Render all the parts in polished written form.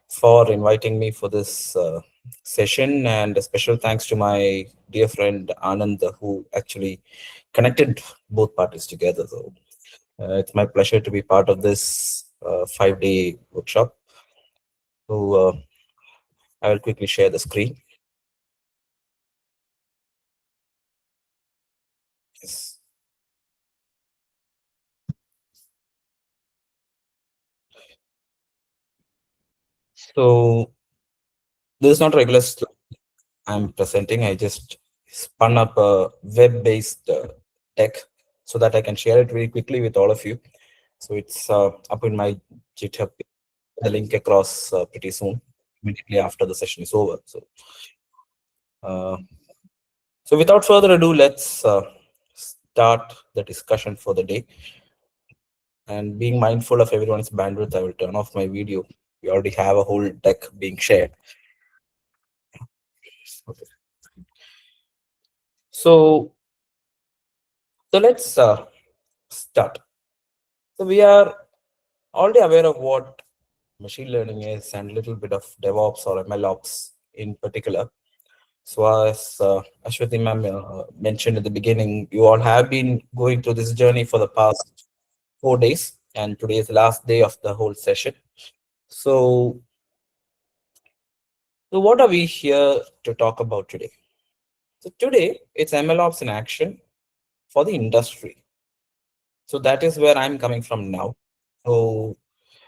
for inviting me for this session, and a special thanks to my dear friend Anand, who actually connected both parties together. So it's my pleasure to be part of this 5-day workshop. So I will quickly share the screen. Yes. So this is not regular slide I'm presenting. I just spun up a web-based deck so that I can share it very quickly with all of you. So it's up in my GitHub, the link across pretty soon, immediately after the session is over. Uh, so without further ado, let's start the discussion for the day. And being mindful of everyone's bandwidth, I will turn off my video. We already have a whole deck being shared. Okay. So, so let's start. So we are already aware of what machine learning is and a little bit of DevOps or MLOps in particular. So as Ashwati ma'am mentioned at the beginning, you all have been going through this journey for the past 4 days, and today is the last day of the whole session. So, so what are we here to talk about today? So today it's MLOps in action for the industry. So that is where I'm coming from now. So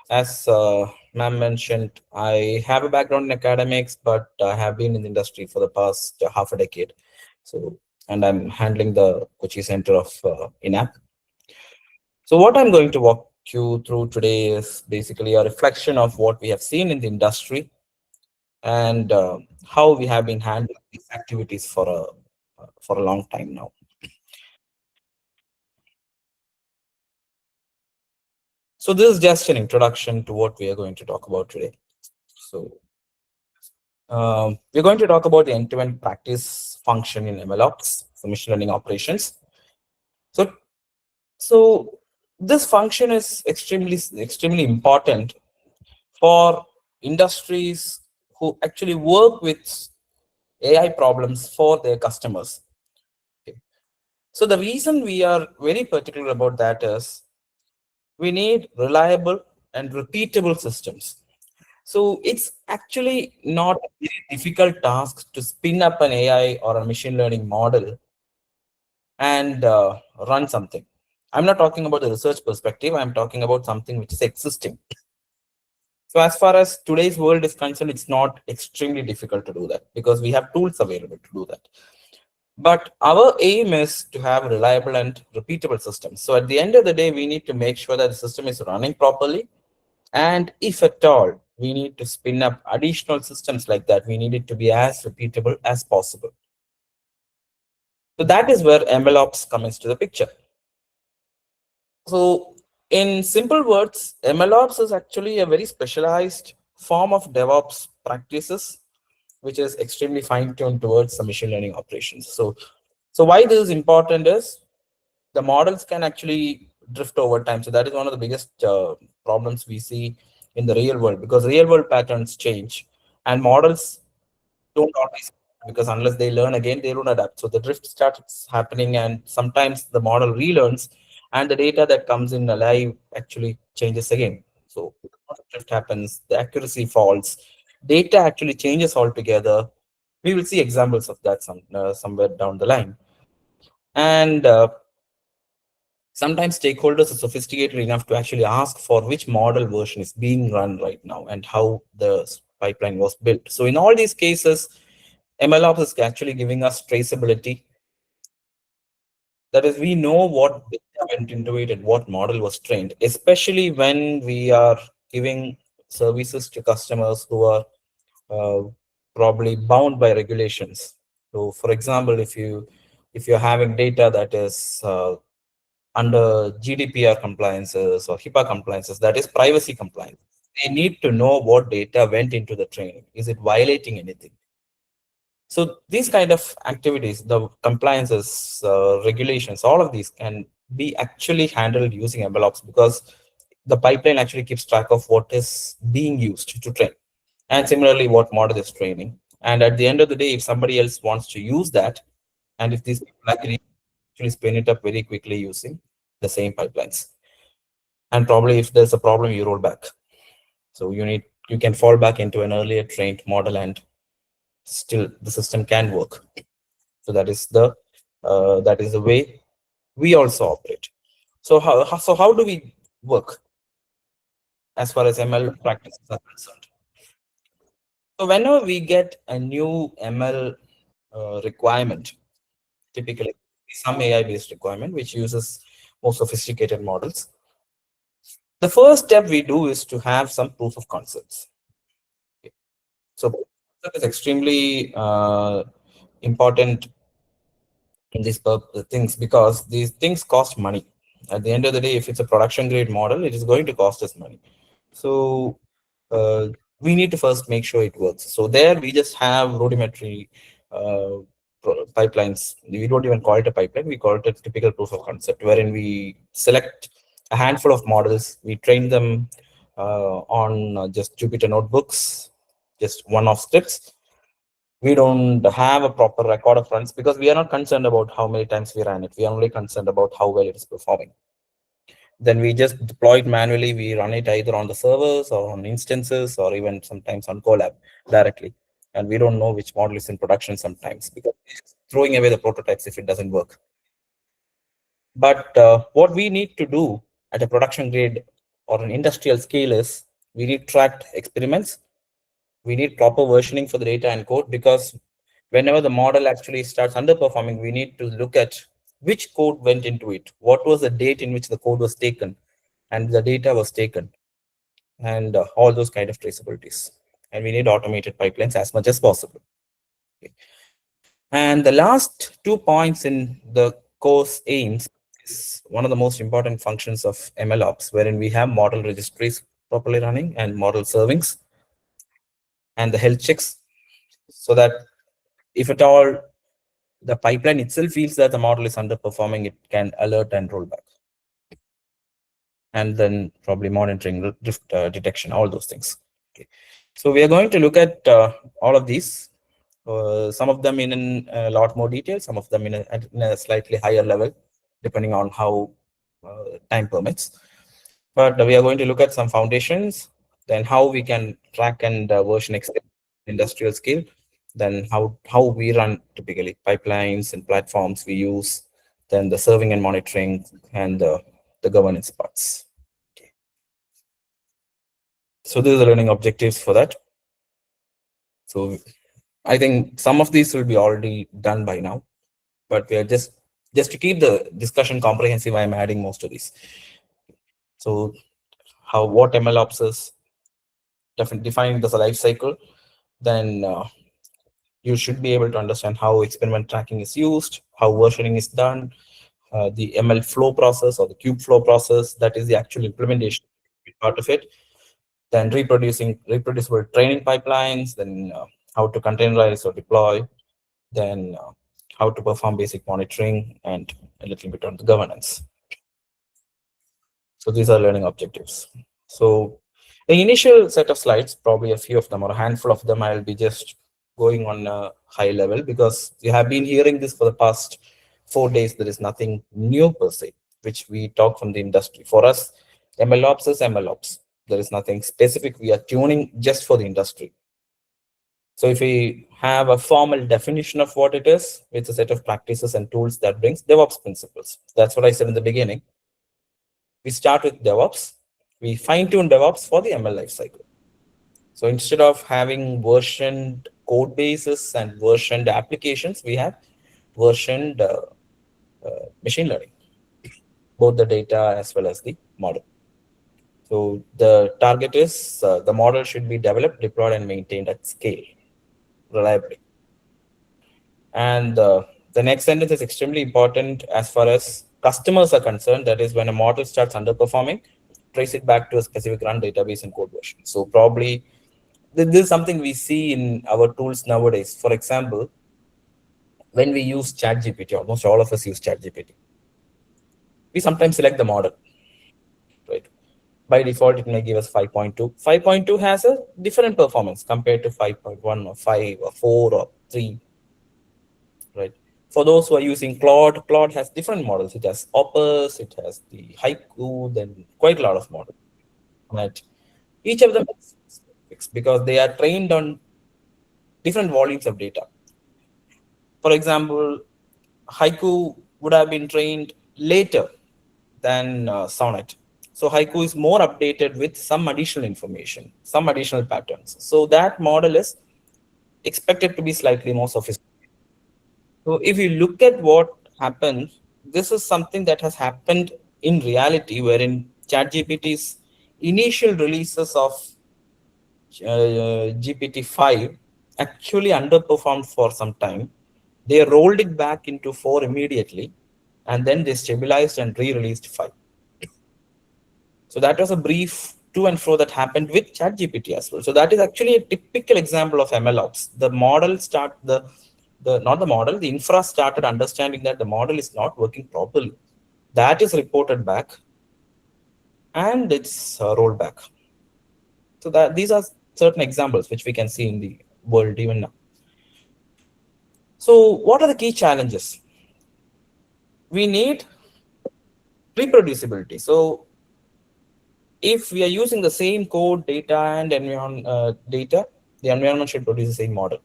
as ma'am mentioned, I have a background in academics, but I have been in the industry for the past half a decade. So, and I'm handling the Kochi Center of INAP. So what I'm going to walk you through today is basically a reflection of what we have seen in the industry and how we have been handling these activities for a long time now. So this is just an introduction to what we are going to talk about today. So we're going to talk about the end-to-end practice function in MLOps, so machine learning operations. So, so this function is extremely important for industries who actually work with AI problems for their customers. Okay. So the reason we are very particular about that is we need reliable and repeatable systems. So it's actually not a very difficult task to spin up an AI or a machine learning model and run something. I'm not talking about the research perspective. I'm talking about something which is existing. So as far as today's world is concerned, it's not extremely difficult to do that because we have tools available to do that. But our aim is to have reliable and repeatable systems. So at the end of the day, we need to make sure that the system is running properly. And if at all we need to spin up additional systems like that, we need it to be as repeatable as possible. So that is where MLOps comes into the picture. So in simple words, MLOps is actually a very specialized form of DevOps practices, which is extremely fine-tuned towards some machine learning operations. So why this is important is the models can actually drift over time. So that is one of the biggest problems we see in the real world, because real world patterns change and models don't always, because unless they learn again, they don't adapt. So the drift starts happening, and sometimes the model relearns, and the data that comes in alive actually changes again. So drift happens, the accuracy falls, data actually changes altogether. We will see examples of that somewhere down the line. And sometimes stakeholders are sophisticated enough to actually ask for which model version is being run right now and how the pipeline was built. So in all these cases, MLOps is actually giving us traceability. That is, we know what data went into it and what model was trained, especially when we are giving services to customers who are uh, probably bound by regulations. So for example, if you're having data that is under GDPR compliances or HIPAA compliances, that is privacy compliance, they need to know what data went into the training. Is it violating anything? So these kind of activities, the compliances, regulations, all of these can be actually handled using MLOps, because the pipeline actually keeps track of what is being used to train. and similarly what model is training. And at the end of the day, if somebody else wants to use that, and if these people agree, actually spin it up very quickly using the same pipelines. And probably if there's a problem, you roll back. So you can fall back into an earlier trained model and still the system can work. So that is the way we also operate. So how do we work as far as ML practices are concerned? So whenever we get a new ML requirement, typically some AI-based requirement which uses more sophisticated models, the first step we do is to have some proof of concepts. Okay. So that is extremely important in these things because these things cost money. At the end of the day, if it's a production grade model, it is going to cost us money. So uh, we need to first make sure it works. So there we just have rudimentary uh, pipelines. We don't even call it a pipeline. We call it a typical proof of concept, wherein we select a handful of models. We train them on just Jupyter notebooks, just one-off scripts. We don't have a proper record of runs because we are not concerned about how many times we ran it. We are only concerned about how well it is performing. Then we just deploy it manually. We run it either on the servers or on instances or even sometimes on Colab directly. And we don't know which model is in production sometimes because it's throwing away the prototypes if it doesn't work. But what we need to do at a production grade or an industrial scale is we need tracked experiments. We need proper versioning for the data and code because whenever the model actually starts underperforming, we need to look at which code went into it, what was the date in which the code was taken and the data was taken, and all those kind of traceabilities. And we need automated pipelines as much as possible. Okay. And the last 2 points in the course aims is one of the most important functions of MLOps, wherein we have model registries properly running and model servings and the health checks, so that if at all the pipeline itself feels that the model is underperforming, it can alert and roll back. And then probably monitoring, drift detection, all those things. Okay. So we are going to look at all of these, some of them in a lot more detail, some of them in a slightly higher level, depending on how time permits. But we are going to look at some foundations, then how we can track and version extend industrial scale, then how we run typically pipelines and platforms we use, then the serving and monitoring and the governance parts. Okay. So these are the learning objectives for that. So I think some of these will be already done by now, but we are just to keep the discussion comprehensive, I'm adding most of these. So what MLOps is, defining the life cycle, then you should be able to understand how experiment tracking is used, how versioning is done, the ML flow process or the cube flow process, that is the actual implementation part of it. Then reproducible training pipelines, then how to containerize or deploy, then how to perform basic monitoring, and a little bit on the governance. So these are learning objectives. So the initial set of slides, probably a few of them or a handful of them, I'll be just going on a high level because you have been hearing this for the past 4 days. There is nothing new per se, which we talk from the industry. For us, MLOps is MLOps. There is nothing specific. We are tuning just for the industry. So if we have a formal definition of what it is, it's a set of practices and tools that brings DevOps principles. That's what I said in the beginning. We start with DevOps. We fine-tune DevOps for the ML lifecycle. So instead of having versioned code bases and versioned applications, we have versioned machine learning, both the data as well as the model. So the target is the model should be developed, deployed, and maintained at scale, reliably. And the next sentence is extremely important as far as customers are concerned. That is, when a model starts underperforming, trace it back to a specific run database and code version. So probably this is something we see in our tools nowadays. For example, when we use ChatGPT, almost all of us use ChatGPT. We sometimes select the model, right? By default, it may give us 5.2. 5.2 has a different performance compared to 5.1 or 5 or 4 or 3, right? For those who are using Claude, Claude has different models. It has Opus, it has the Haiku, then quite a lot of models, right? Each of them is fixed because they are trained on different volumes of data. For example, Haiku would have been trained later than Sonnet. So Haiku is more updated with some additional information, some additional patterns. So that model is expected to be slightly more sophisticated. So if you look at what happens, this is something that has happened in reality, wherein ChatGPT's initial releases of GPT-5 actually underperformed for some time. They rolled it back into 4 immediately, and then they stabilized and re-released 5. So that was a brief to and fro that happened with ChatGPT as well. So that is actually a typical example of MLOps. The model start the not the model, the infra started understanding that the model is not working properly. That is reported back, and it's rolled back. So that these are certain examples which we can see in the world even now. So what are the key challenges? We need reproducibility. So if we are using the same code, data, and data, the environment should produce the same model.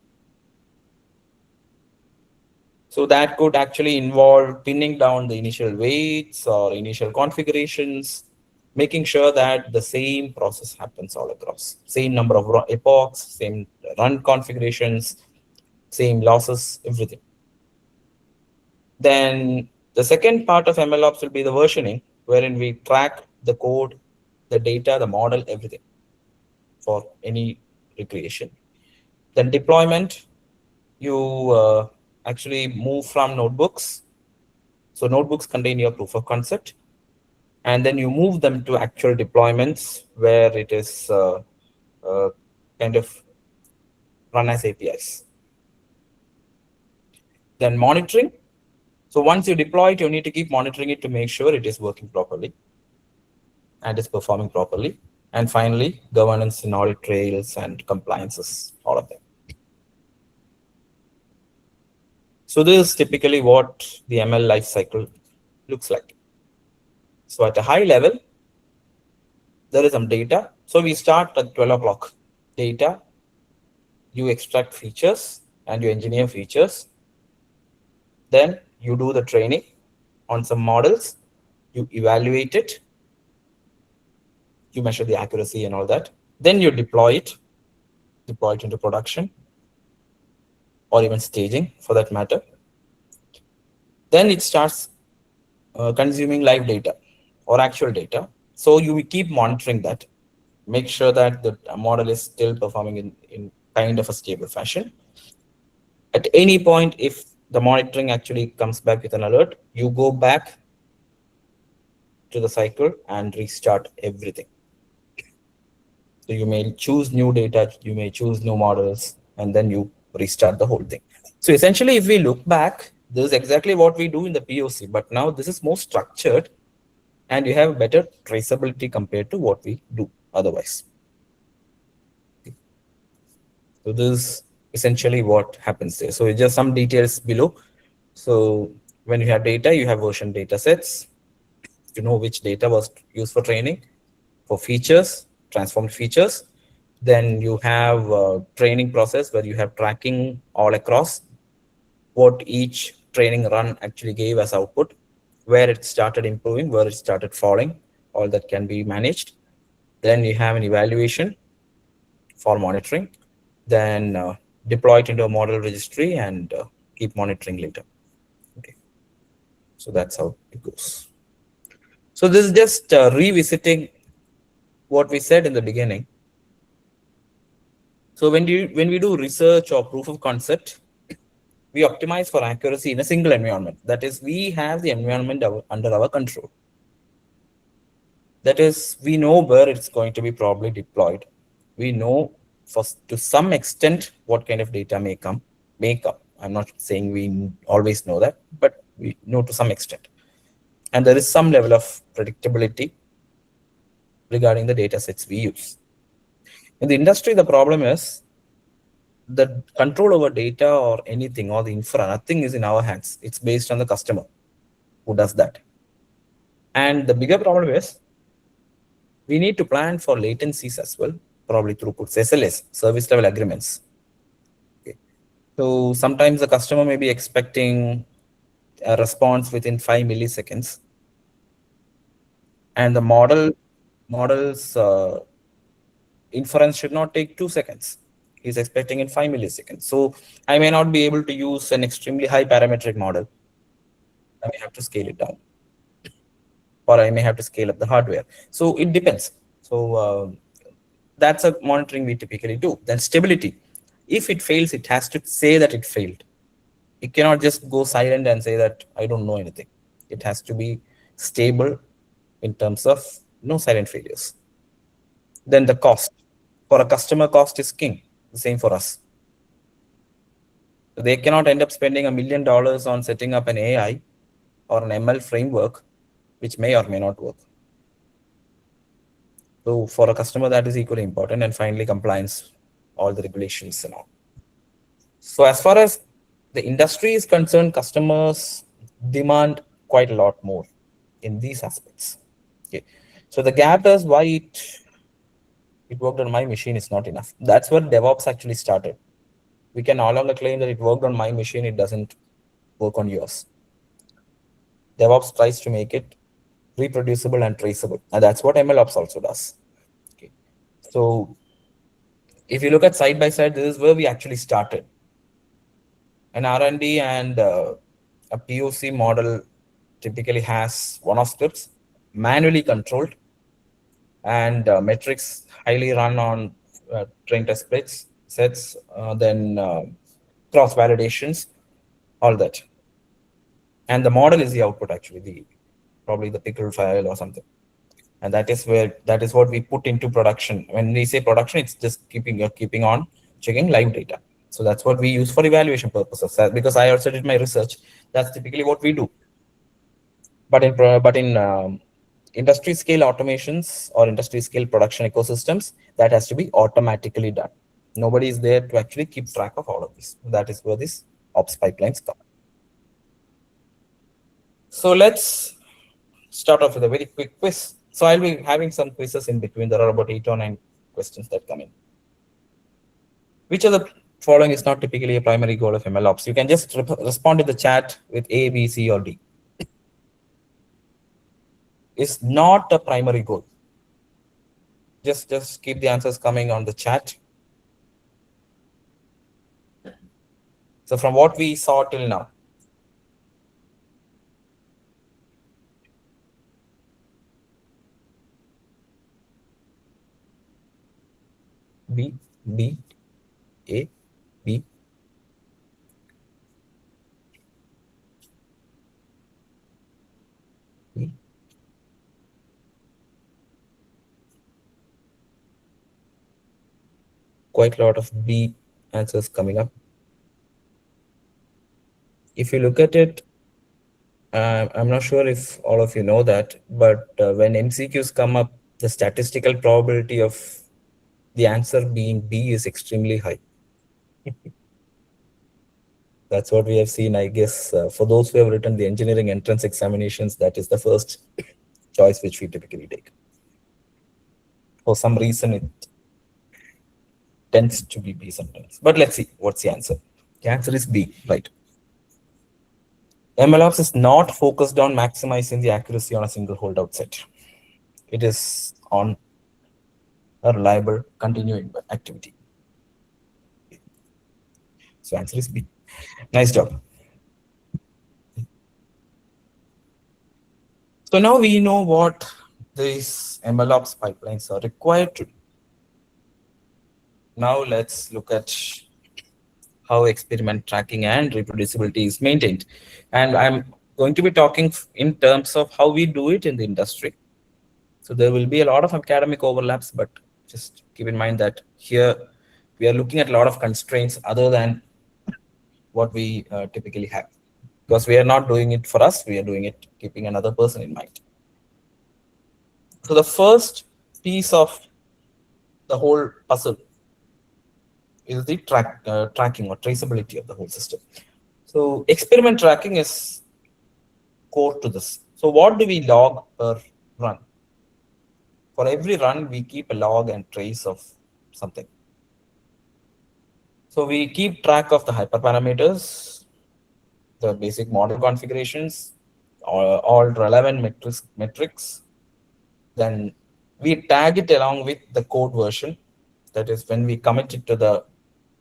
So that could actually involve pinning down the initial weights or initial configurations, making sure that the same process happens all across. Same number of epochs, same run configurations, same losses, everything. Then the second part of MLOps will be the versioning, wherein we track the code, the data, the model, everything for any recreation. Then deployment, you actually move from notebooks. So notebooks contain your proof of concept, and then you move them to actual deployments where it is uh, kind of run as APIs. Then monitoring. So once you deploy it, you need to keep monitoring it to make sure it is working properly and is performing properly. And finally, governance in audit trails and compliances, all of them. So this is typically what the ML lifecycle looks like. So at a high level, there is some data. So we start at 12 o'clock. Data, you extract features and you engineer features. Then you do the training on some models. You evaluate it. You measure the accuracy and all that. Then you deploy it into production or even staging for that matter. Then it starts consuming live data or actual data. So you keep monitoring that, make sure that the model is still performing in kind of a stable fashion. At any point, if the monitoring actually comes back with an alert, you go back to the cycle and restart everything. So you may choose new data, you may choose new models, and then you restart the whole thing. So essentially, if we look back, this is exactly what we do in the POC, but now this is more structured and you have better traceability compared to what we do otherwise. So this is essentially what happens there. So just some details below. So when you have data, you have version data sets. You know which data was used for training, for features, transformed features. Then you have a training process where you have tracking all across what each training run actually gave as output, where it started improving, where it started falling, all that can be managed. Then you have an evaluation for monitoring, then deploy it into a model registry and keep monitoring later. Okay, so that's how it goes. So this is just revisiting what we said in the beginning. So when we do research or proof of concept, we optimize for accuracy in a single environment. That is, we have the environment under our control. That is, we know where it's going to be probably deployed. We know to some extent what kind of data may come. I'm not saying we always know that, but we know to some extent. And there is some level of predictability regarding the data sets we use. In the industry, the problem is the control over data or anything or the infra, nothing is in our hands. It's based on the customer who does that. And the bigger problem is we need to plan for latencies as well, probably throughputs, SLAs, service level agreements. Okay. So sometimes the customer may be expecting a response within 5 milliseconds, and the model's inference should not take 2 seconds. He's expecting in 5 milliseconds. So I may not be able to use an extremely high parametric model. I may have to scale it down, or I may have to scale up the hardware. So it depends. So that's a monitoring we typically do. Then stability. If it fails, it has to say that it failed. It cannot just go silent and say that I don't know anything. It has to be stable in terms of no silent failures. Then the cost. For a customer, cost is king. The same for us. They cannot end up spending $1 million on setting up an AI or an ML framework, which may or may not work. So for a customer, that is equally important. And finally, compliance, all the regulations and all. So as far as the industry is concerned, customers demand quite a lot more in these aspects. Okay. So the gap is why it worked on my machine is not enough. That's where DevOps actually started. We can no longer claim that it worked on my machine, it doesn't work on yours. DevOps tries to make it reproducible and traceable. And that's what MLOps also does. Okay. So if you look at side by side, this is where we actually started. An R&D and a POC model typically has one-off scripts, manually controlled, and metrics highly run on train test sets, then cross validations, all that. And the model is the output, actually, probably the pickle file or something. And that is what we put into production. When we say production, it's just keeping on checking live data. So that's what we use for evaluation purposes. Because I also did my research, that's typically what we do. But in industry scale automations or industry scale production ecosystems, that has to be automatically done. Nobody is there to actually keep track of all of this. That is where these ops pipelines come. So let's start off with a very quick quiz. So I'll be having some quizzes in between. There are about 8 or 9 questions that come in. Which of the following is not typically a primary goal of MLOps? You can just respond to the chat with A, B, C, or D. Is not a primary goal. Just keep the answers coming on the chat. So from what we saw till now, B, B, A, B. B. Quite a lot of B answers coming up. If you look at it, I'm not sure if all of you know that, but when MCQs come up, the statistical probability of the answer being B is extremely high. That's what we have seen, I guess. For those who have written the engineering entrance examinations, that is the first choice which we typically take. For some reason, it tends to be B sometimes. But let's see, what's the answer? The answer is B, right? MLOps is not focused on maximizing the accuracy on a single holdout set. It is on a reliable continuing activity. So answer is B. Nice job. So now we know what these MLOps pipelines are required to do. Now let's look at how experiment tracking and reproducibility is maintained. And I'm going to be talking in terms of how we do it in the industry. So there will be a lot of academic overlaps, but just keep in mind that here we are looking at a lot of constraints other than what we typically have. Because we are not doing it for us, we are doing it keeping another person in mind. So the first piece of the whole puzzle is the tracking or traceability of the whole system. So experiment tracking is core to this. So what do we log per run? For every run, we keep a log and trace of something. So we keep track of the hyperparameters, the basic model configurations, all relevant metrics. Then we tag it along with the code version. That is, when we commit it to the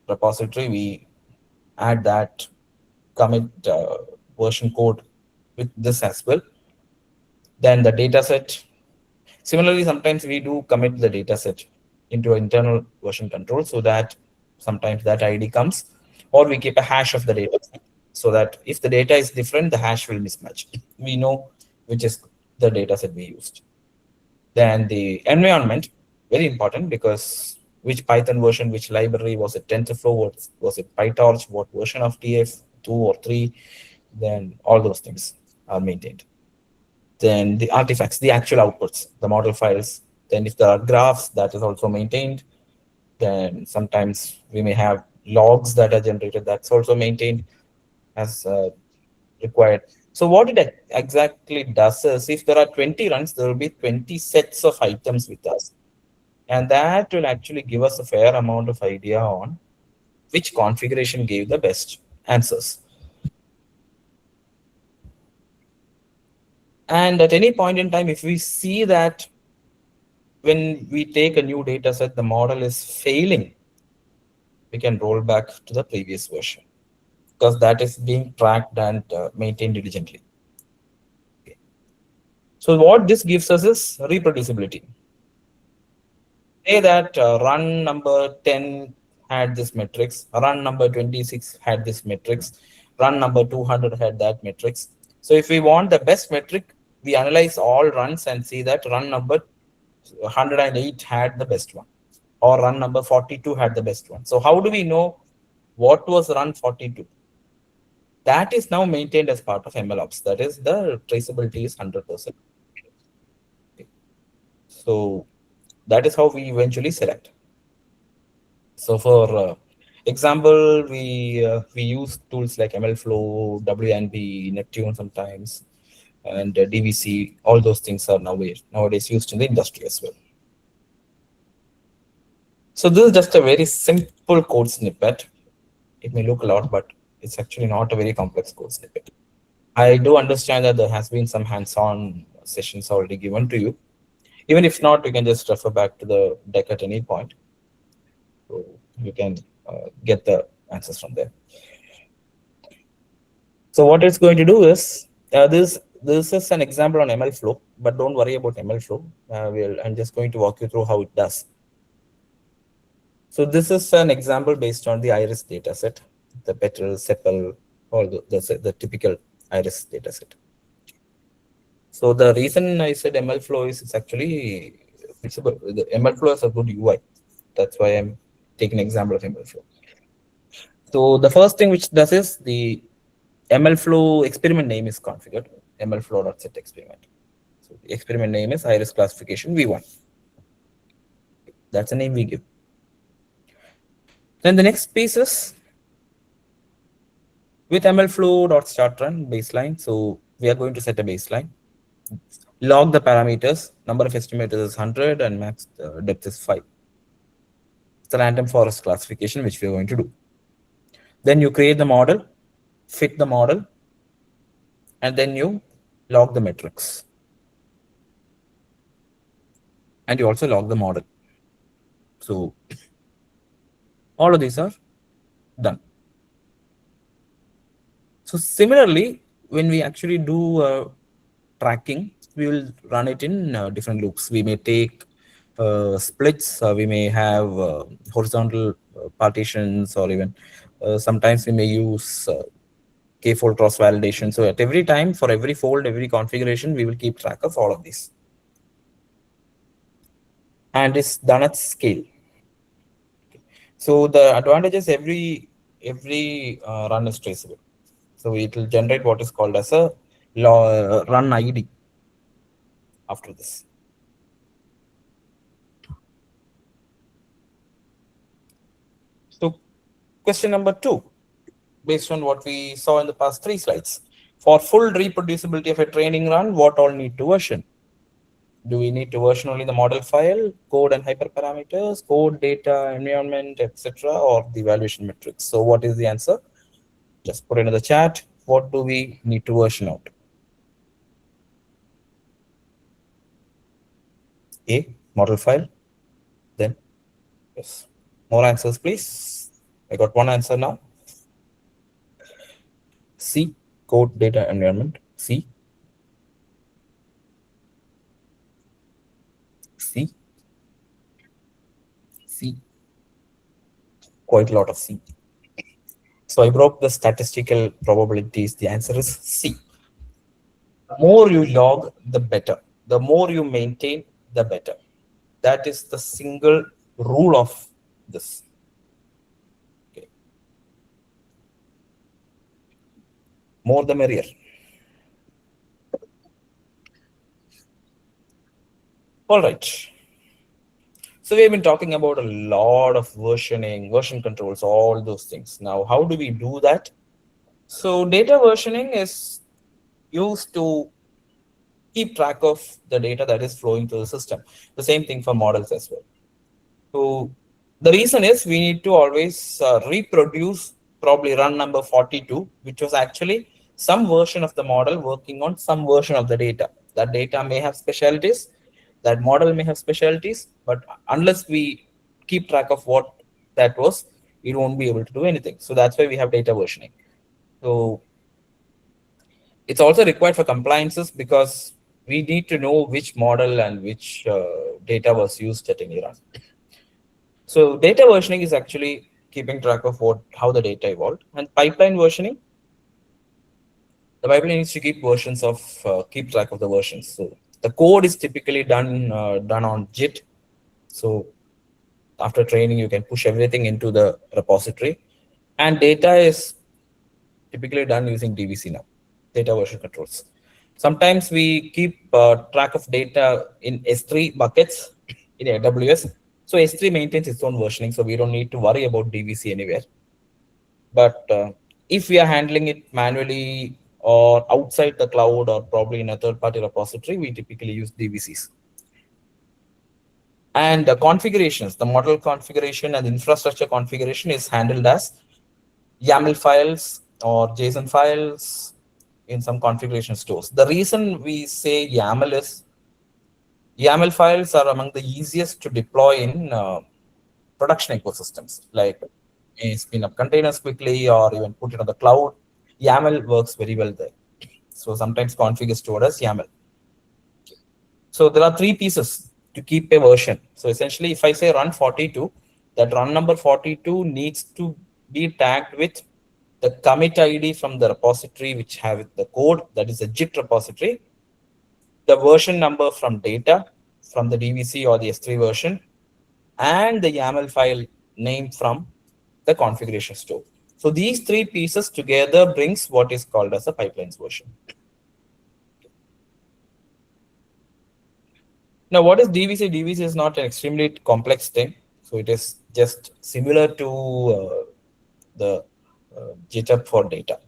repository, we add that commit version code with this as well. Then the data set. Similarly, sometimes we do commit the data set into internal version control so that sometimes that ID comes, or we keep a hash of the data so that if the data is different, the hash will mismatch. We know which is the data set we used. Then the environment, very important, because which Python version, which library, was it TensorFlow, was it PyTorch, what version of TF, 2 or 3, then all those things are maintained. Then the artifacts, the actual outputs, the model files. Then if there are graphs, that is also maintained. Then sometimes we may have logs that are generated, that's also maintained as required. So what it exactly does is, if there are 20 runs, there will be 20 sets of items with us. And that will actually give us a fair amount of idea on which configuration gave the best answers. And at any point in time, if we see that when we take a new data set, the model is failing, we can roll back to the previous version because that is being tracked and maintained diligently. Okay. So what this gives us is reproducibility. Say that run number 10 had this matrix, run number 26 had this matrix, run number 200 had that matrix. So if we want the best metric, we analyze all runs and see that run number 108 had the best one, or run number 42 had the best one. So how do we know what was run 42? That is now maintained as part of MLOps. That is, the traceability is 100%. So that is how we eventually select. So for example, we use tools like MLflow, WNB, Neptune sometimes, and DVC. All those things are nowadays used in the industry as well. So this is just a very simple code snippet. It may look a lot, but it's actually not a very complex code snippet. I do understand that there has been some hands-on sessions already given to you. Even if not, you can just refer back to the deck at any point. So you can get the answers from there. So what it's going to do is, this is an example on MLflow, but don't worry about MLflow. I'm just going to walk you through how it does. So this is an example based on the iris dataset, the petal, sepal, all the typical iris dataset. So the reason I said MLflow is it's actually flexible. The MLflow is a good UI. That's why I'm taking an example of MLflow. So the first thing which does is the MLflow experiment name is configured, MLflow.set experiment. So the experiment name is iris classification V1. That's the name we give. Then the next piece is with MLflow.startRun baseline. So we are going to set a baseline. Log the parameters. Number of estimators is 100 and max depth is 5. It's a random forest classification which we are going to do. Then you create the model, fit the model, and then you log the metrics. And you also log the model. So all of these are done. So similarly, when we actually do tracking, we will run it in different loops. We may take splits, we may have horizontal partitions, or even sometimes we may use k-fold cross validation. So at every time, for every fold, every configuration, we will keep track of all of these. And it's done at scale. So the advantage is every run is traceable. So it will generate what is called as a run ID after this. Question number 2, based on what we saw in the past 3 slides. For full reproducibility of a training run, what all need to version? Do we need to version only the model file, code and hyperparameters, code, data, environment, etc., or the evaluation metrics? So what is the answer? Just put it in the chat. What do we need to version out? A, model file. Then, yes. More answers, please. I got one answer now. C, code, data, environment. C. C. C. Quite a lot of C. So I broke the statistical probabilities. The answer is C. The more you log, the better. The more you maintain, the better. That is the single rule of this. Okay. More the merrier. All right. So we've been talking about a lot of versioning, version controls, all those things. Now, how do we do that? So data versioning is used to keep track of the data that is flowing to the system. The same thing for models as well. So the reason is we need to always reproduce probably run number 42, which was actually some version of the model working on some version of the data. That data may have specialties, that model may have specialties, but unless we keep track of what that was, we won't be able to do anything. So that's why we have data versioning. So it's also required for compliances because we need to know which model and which data was used at any run. So data versioning is actually keeping track of how the data evolved. And pipeline versioning, the pipeline needs to keep track of the versions. So the code is typically done on Git. So after training, you can push everything into the repository. And data is typically done using DVC now, data version controls. Sometimes we keep track of data in S3 buckets in AWS. So S3 maintains its own versioning, so we don't need to worry about DVC anywhere. But if we are handling it manually or outside the cloud or probably in a third-party repository, we typically use DVCs. And the configurations, the model configuration and infrastructure configuration is handled as YAML files or JSON files in some configuration stores. The reason we say YAML is YAML files are among the easiest to deploy in production ecosystems, like spin up containers quickly or even put it on the cloud. YAML works very well there. So sometimes config is stored as YAML. So there are 3 pieces to keep a version. So essentially, if I say run 42, that run number 42 needs to be tagged with the commit ID from the repository which have the code, that is a Git repository, the version number from data from the DVC or the S3 version, and the YAML file name from the configuration store. So these 3 pieces together brings what is called as a pipelines version. Now, what is DVC? DVC is not an extremely complex thing. So it is just similar to the GitHub for data,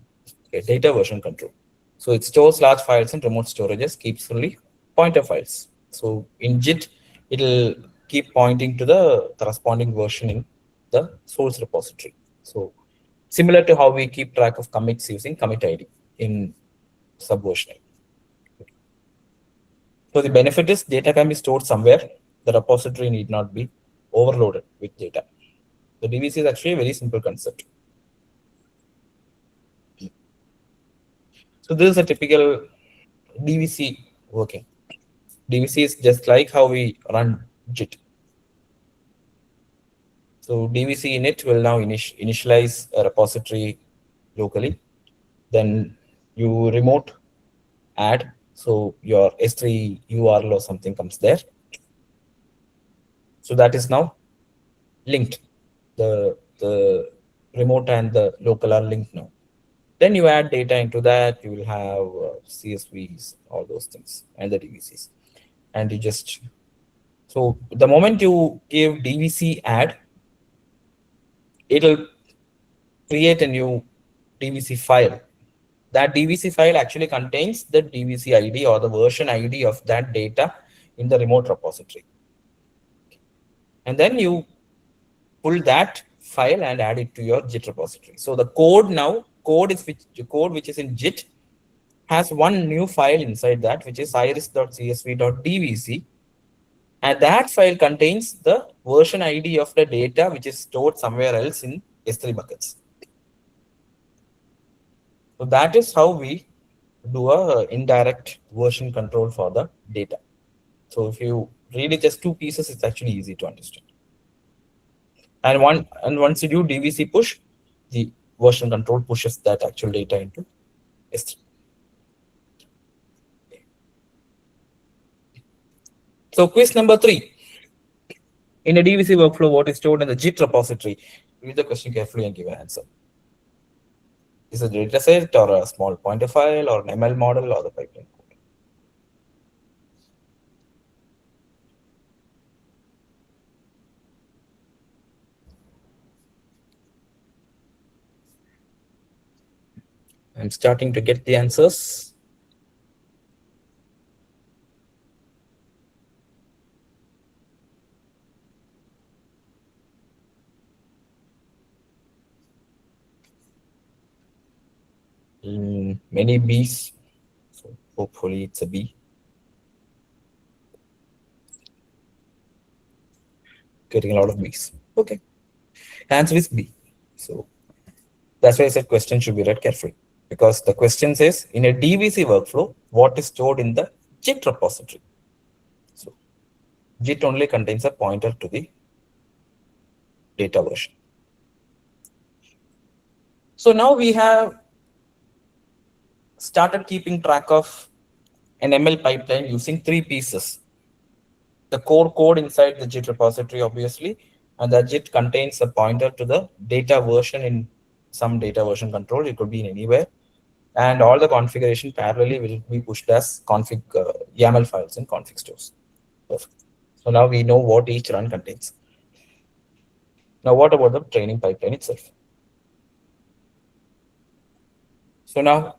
okay, data version control. So it stores large files in remote storages, keeps only pointer files. So in Git, it'll keep pointing to the corresponding version in the source repository. So similar to how we keep track of commits using commit ID in subversioning. So the benefit is data can be stored somewhere. The repository need not be overloaded with data. The DVC is actually a very simple concept. So this is a typical DVC working. DVC is just like how we run Git. So DVC init will now initialize a repository locally. Then you remote add. So your S3 URL or something comes there. So that is now linked. The remote and the local are linked now. Then you add data into that. You will have CSVs, all those things, and the DVCs. And you just, so the moment you give DVC add, it'll create a new DVC file. That DVC file actually contains the DVC ID or the version ID of that data in the remote repository. And then you pull that file and add it to your Git repository. So the code now, code which is in Git has one new file inside that, which is iris.csv.dvc. And that file contains the version ID of the data, which is stored somewhere else in S3 buckets. So that is how we do a indirect version control for the data. So if you read it just two pieces, it's actually easy to understand. And once you do DVC push, the version control pushes that actual data into S3. So quiz number 3. In a DVC workflow, what is stored in the Git repository? Read the question carefully and give an answer. Is it a data set or a small pointer file or an ML model or the pipeline code? I'm starting to get the answers. Many B's, so hopefully it's a B. Getting a lot of B's. Okay, answer is B. So that's why I said question should be read carefully, because the question says in a DVC workflow, what is stored in the Git repository? So Git only contains a pointer to the data version. So now we have started keeping track of an ML pipeline using 3 pieces. The core code inside the Git repository, obviously, and the Git contains a pointer to the data version in some data version control. It could be in anywhere. And all the configuration parallelly will be pushed as config YAML files in config stores. Perfect. So now we know what each run contains. Now, what about the training pipeline itself? So now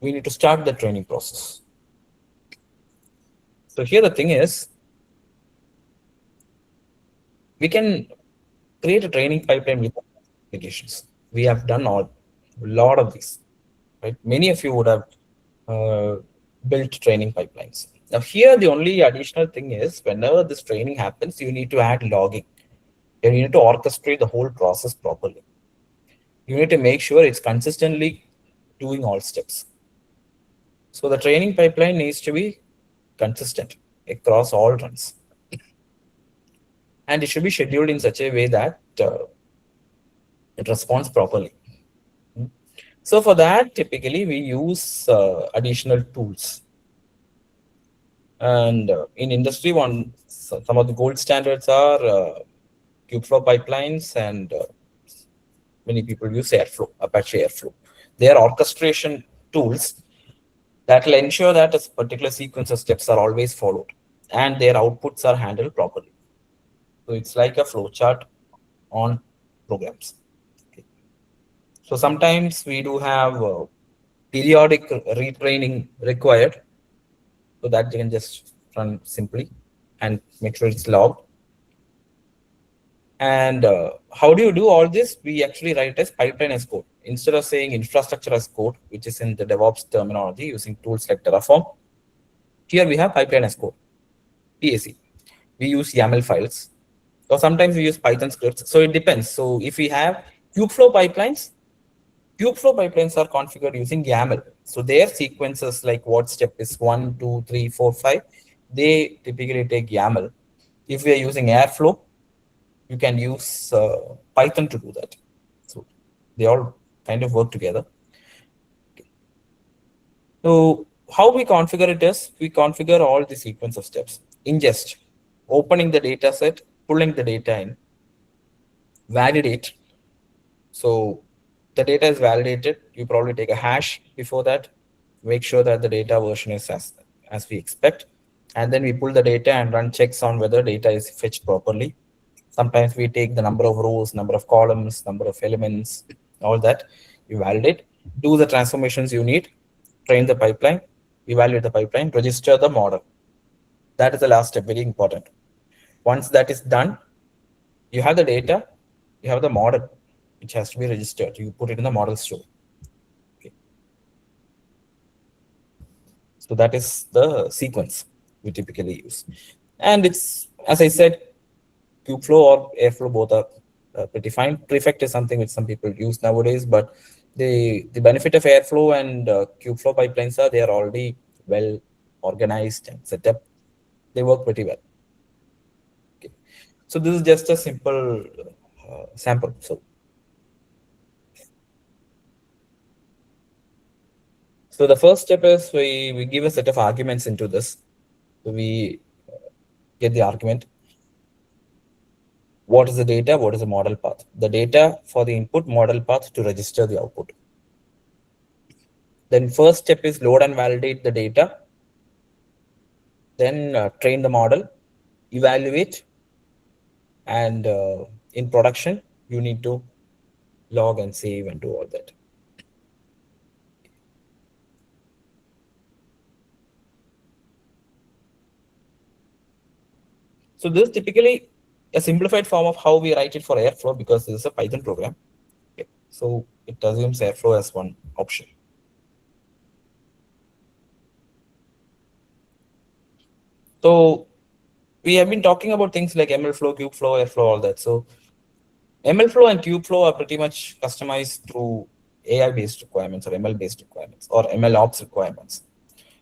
we need to start the training process. So here the thing is, we can create a training pipeline with applications. We have done a lot of these, right? Many of you would have built training pipelines. Now here, the only additional thing is, whenever this training happens, you need to add logging. You need to orchestrate the whole process properly. You need to make sure it's consistently doing all steps. So the training pipeline needs to be consistent across all runs. And it should be scheduled in such a way that it responds properly. So for that, typically we use additional tools. And in industry, some of the gold standards are Kubeflow pipelines, and many people use Airflow, Apache Airflow. They are orchestration tools that will ensure that a particular sequence of steps are always followed and their outputs are handled properly. So it's like a flowchart on programs. Okay. So sometimes we do have periodic retraining required, so that you can just run simply and make sure it's logged. And how do you do all this? We actually write as pipeline as code. Instead of saying infrastructure as code, which is in the DevOps terminology using tools like Terraform, here we have pipeline as code, PAC. We use YAML files, or sometimes we use Python scripts. So it depends. So if we have Kubeflow pipelines are configured using YAML. So their sequences, like what step is 1, 2, 3, 4, 5, they typically take YAML. If we are using Airflow, you can use Python to do that. So they all kind of work together. Okay. So how we configure it is, we configure all the sequence of steps. Ingest, opening the data set, pulling the data in, validate. So the data is validated. You probably take a hash before that, make sure that the data version is as we expect. And then we pull the data and run checks on whether data is fetched properly. Sometimes we take the number of rows, number of columns, number of elements, all that. You validate, do the transformations you need, train the pipeline, evaluate the pipeline, register the model. That is the last step, very important. Once that is done, you have the data, you have the model, which has to be registered. You put it in the model store. Okay. So that is the sequence we typically use. And it's, as I said, Kubeflow or Airflow, both are pretty fine. Prefect is something which some people use nowadays, but the benefit of Airflow and Kubeflow pipelines are they are already well organized and set up. They work pretty well. Okay. So this is just a simple sample. So the first step is we give a set of arguments into this. So we get the argument. What is the data? What is the model path? The data for the input, model path to register the output. Then first step is load and validate the data. Then train the model, evaluate, and in production, you need to log and save and do all that. So this is typically a simplified form of how we write it for Airflow because this is a Python program. Okay. So it assumes Airflow as one option. So we have been talking about things like MLflow, Kubeflow, Airflow, all that. So MLflow and Kubeflow are pretty much customized through AI-based requirements or ML-based requirements or MLOps requirements.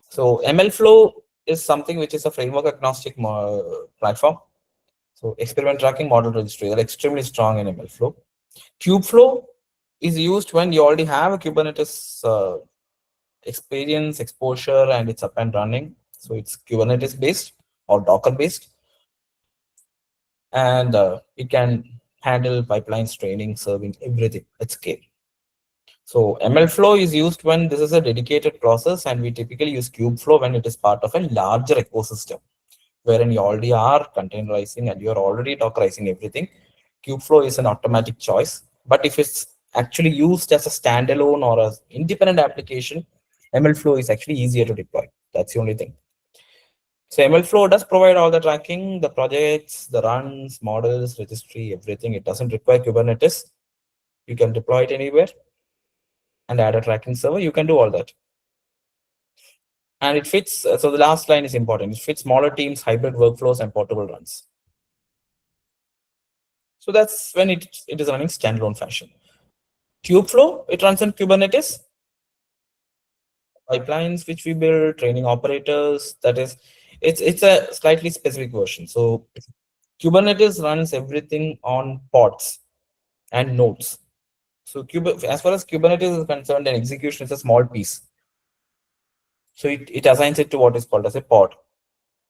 So MLflow is something which is a framework agnostic platform. So experiment tracking, model registry, they're extremely strong in MLflow. Kubeflow is used when you already have a Kubernetes experience, exposure, and it's up and running. So it's Kubernetes based or Docker based. And it can handle pipelines, training, serving, everything at scale. So MLflow is used when this is a dedicated process, and we typically use Kubeflow when it is part of a larger ecosystem, wherein you already are containerizing and you're already Dockerizing everything. Kubeflow is an automatic choice. But if it's actually used as a standalone or an independent application, MLflow is actually easier to deploy. That's the only thing. So MLflow does provide all the tracking, the projects, the runs, models, registry, everything. It doesn't require Kubernetes. You can deploy it anywhere and add a tracking server. You can do all that. And it fits, so the last line is important. It fits smaller teams, hybrid workflows, and portable runs. So that's when it is running standalone fashion. Kubeflow, it runs on Kubernetes. Pipelines which we build, training operators, that is, it's a slightly specific version. So Kubernetes runs everything on pods and nodes. So as far as Kubernetes is concerned, an execution is a small piece. So it assigns it to what is called as a pod.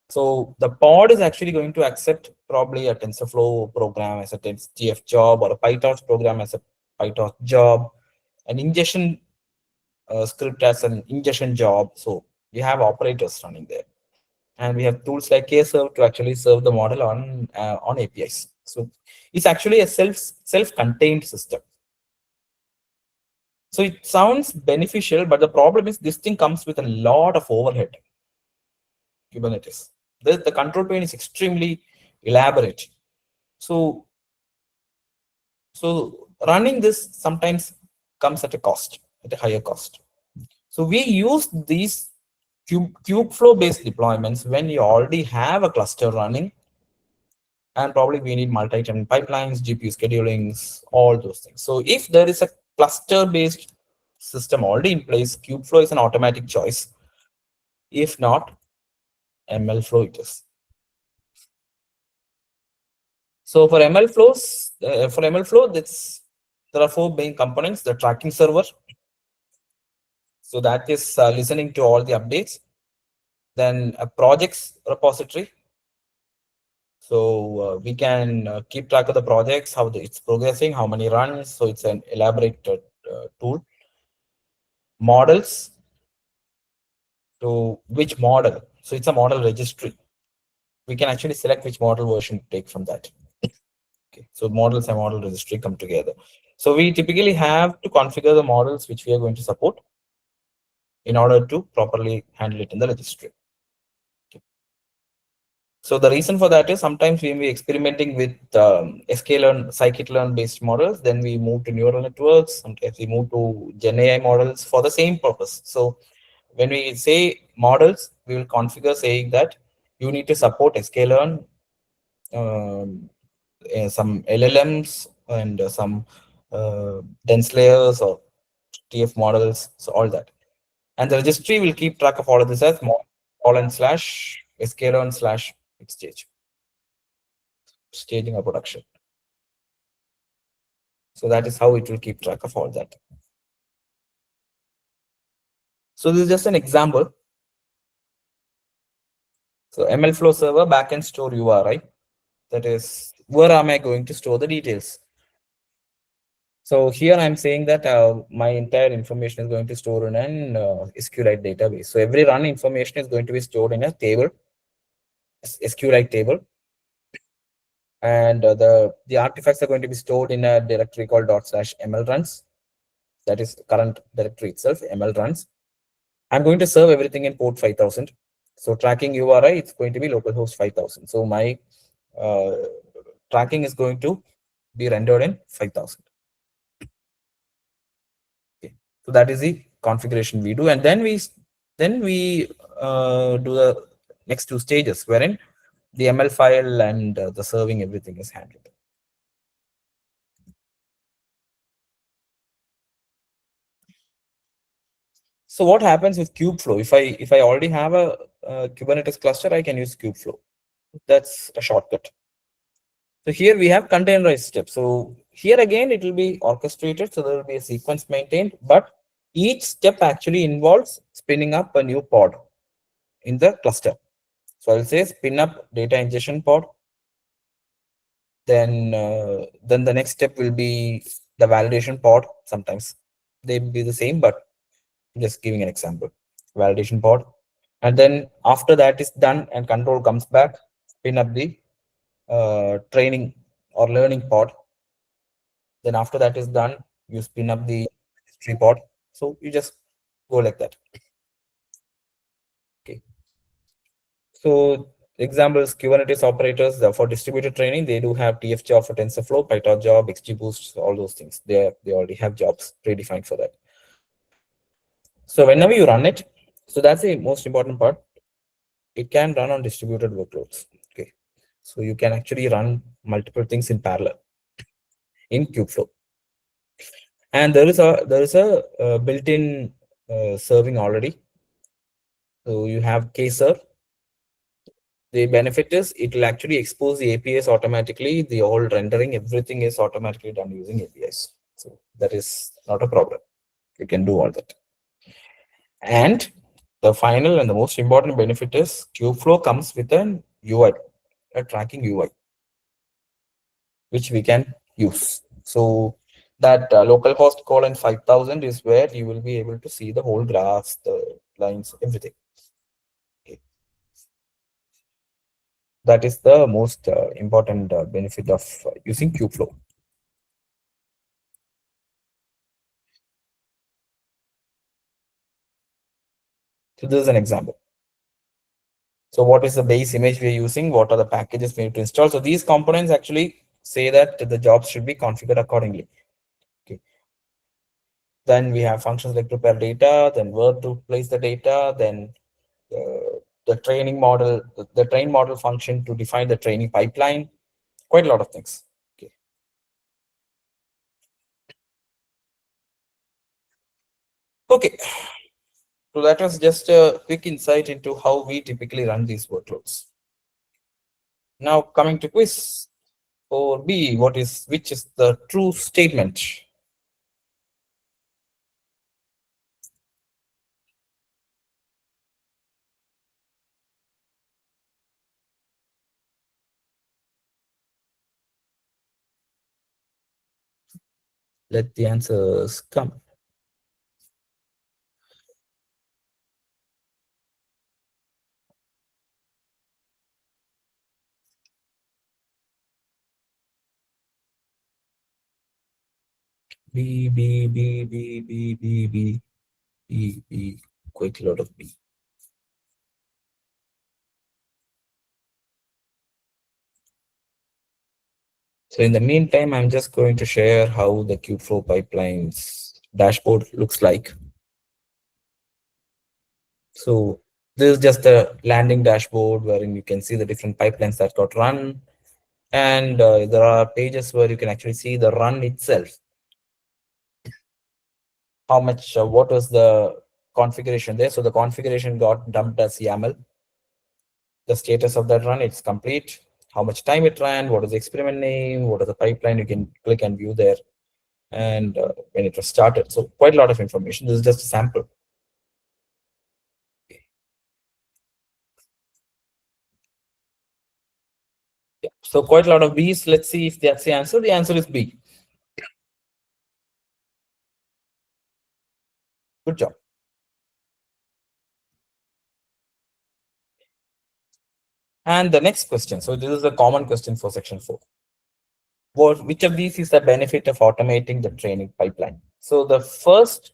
So the pod is actually going to accept probably a TensorFlow program as a TF job or a PyTorch program as a PyTorch job, an ingestion script as an ingestion job. So we have operators running there, and we have tools like KServe to actually serve the model on APIs. So it's actually a self-contained system. So it sounds beneficial, but the problem is this thing comes with a lot of overhead. Kubernetes, the control plane is extremely elaborate. So running this sometimes comes at a cost, at a higher cost. So we use these Kubeflow based deployments when you already have a cluster running, and probably we need multi-tenant pipelines, GPU schedulings, all those things. So if there is a cluster based system already in place, Kubeflow is an automatic choice. If not, MLflow it is. So for MLflow, there are four main components: the tracking server. So that is listening to all the updates. Then a projects repository. So we can keep track of the projects, how it's progressing, how many runs. So it's an elaborate tool. Models, to which model. So it's a model registry. We can actually select which model version to take from that. Okay. So models and model registry come together. So we typically have to configure the models which we are going to support in order to properly handle it in the registry. So the reason for that is sometimes when we experimenting with sklearn, scikit-learn based models, then we move to neural networks. Sometimes we move to Gen AI models for the same purpose. So when we say models, we will configure saying that you need to support sklearn, um, some LLMs, and some dense layers or TF models. So all that, and the registry will keep track of all of this as colon slash sklearn slash exchange staging or production. So that is how it will keep track of all that. So this is just an example. So ML flow server backend store URI. That is, where am I going to store the details? So here I'm saying that my entire information is going to store in an SQLite database. So every run information is going to be stored in a table, SQLite table, and the artifacts are going to be stored in a directory called ./mlruns. That is current directory itself, mlruns. I'm going to serve everything in port 5000. So tracking URI, it's going to be localhost 5000. So my uh, tracking is going to be rendered in 5000. Okay. So that is the configuration we do, and then we do the next two stages, wherein the ML file and the serving everything is handled. So what happens with Kubeflow? If I already have a Kubernetes cluster, I can use Kubeflow. That's a shortcut. So here we have containerized steps. So here again, it will be orchestrated. So there will be a sequence maintained, but each step actually involves spinning up a new pod in the cluster. So I'll say spin up data ingestion pod. Then the next step will be the validation pod. Sometimes they will be the same, but just giving an example. Validation pod. And then after that is done and control comes back, spin up the training or learning pod. Then after that is done, you spin up the history pod. So you just go like that. Okay. So examples, Kubernetes operators for distributed training, they do have TF job for TensorFlow, PyTorch job, XGBoost, all those things. They already have jobs predefined for that. So whenever you run it, so that's the most important part. It can run on distributed workloads. Okay. So you can actually run multiple things in parallel in Kubeflow. And there is a built-in serving already. So you have kserve. The benefit is it will actually expose the APIs automatically. The whole rendering, everything is automatically done using APIs. So that is not a problem. You can do all that. And the final and the most important benefit is Kubeflow comes with an UI, a tracking UI, which we can use. So that localhost colon 5000 is where you will be able to see the whole graphs, the lines, everything. Okay. That is the most important benefit of using Kubeflow. So this is an example. So what is the base image we are using? What are the packages we need to install? So these components actually say that the jobs should be configured accordingly. Okay. Then we have functions like prepare data, then where to place the data, then the training model, the train model function to define the training pipeline, quite a lot of things. Okay. Okay. So that was just a quick insight into how we typically run these workloads. Now coming to quiz or B, which is the true statement? Let the answers come. B, B, B, B, B, B, B, B, B, quite a lot of B. So in the meantime, I'm just going to share how the Kubeflow pipelines dashboard looks like. So this is just a landing dashboard wherein you can see the different pipelines that got run. And there are pages where you can actually see the run itself. How much, what was the configuration there? So the configuration got dumped as YAML. The status of that run, it's complete. How much time it ran, what is the experiment name, what is the pipeline, you can click and view there. And when it was started. So quite a lot of information. This is just a sample. Yeah. So quite a lot of B's. Let's see if that's the answer. The answer is B. Good job. And the next question. So this is a common question for section 4. Which of these is the benefit of automating the training pipeline? So the first,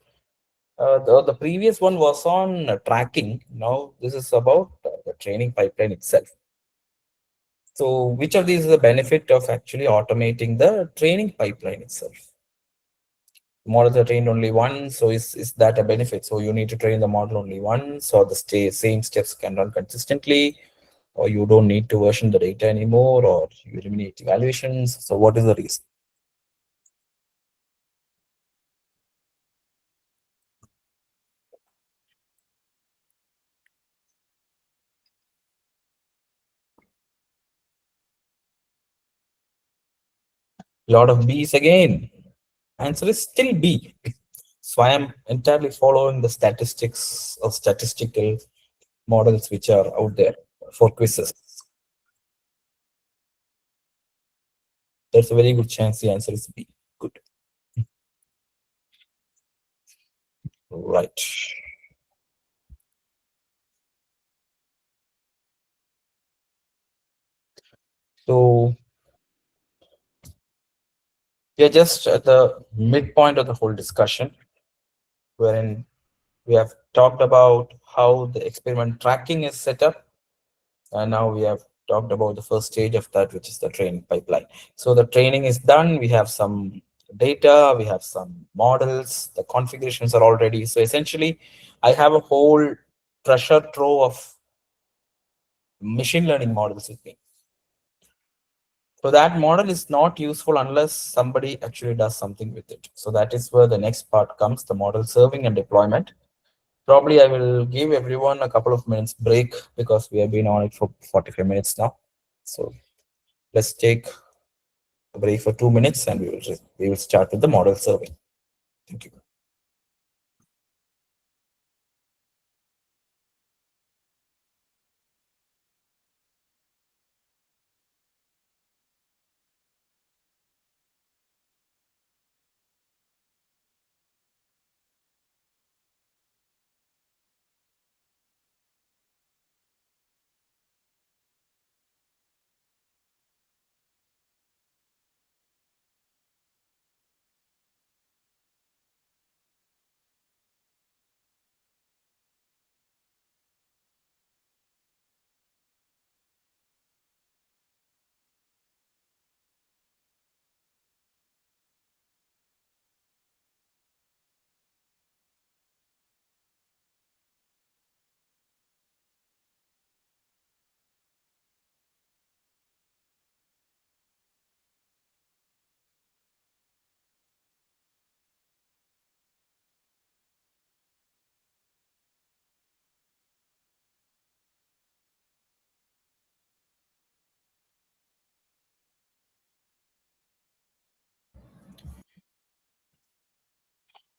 the previous one was on tracking. Now this is about the training pipeline itself. So which of these is the benefit of actually automating the training pipeline itself? Models are trained only once, so is that a benefit? So you need to train the model only once, or the same steps can run consistently, or you don't need to version the data anymore, or you eliminate evaluations. So what is the reason? A lot of B's again. Answer is still B. So I am entirely following the statistics or statistical models which are out there for quizzes. There's a very good chance the answer is B. Good. Right. So we are just at the midpoint of the whole discussion, wherein we have talked about how the experiment tracking is set up. And now we have talked about the first stage of that, which is the training pipeline. So the training is done. We have some data, we have some models, the configurations are all ready. So essentially, I have a whole treasure trove of machine learning models with me. So that model is not useful unless somebody actually does something with it. So that is where the next part comes, the model serving and deployment. Probably I will give everyone a couple of minutes break because we have been on it for 45 minutes now. So let's take a break for 2 minutes and we will start with the model serving. Thank you.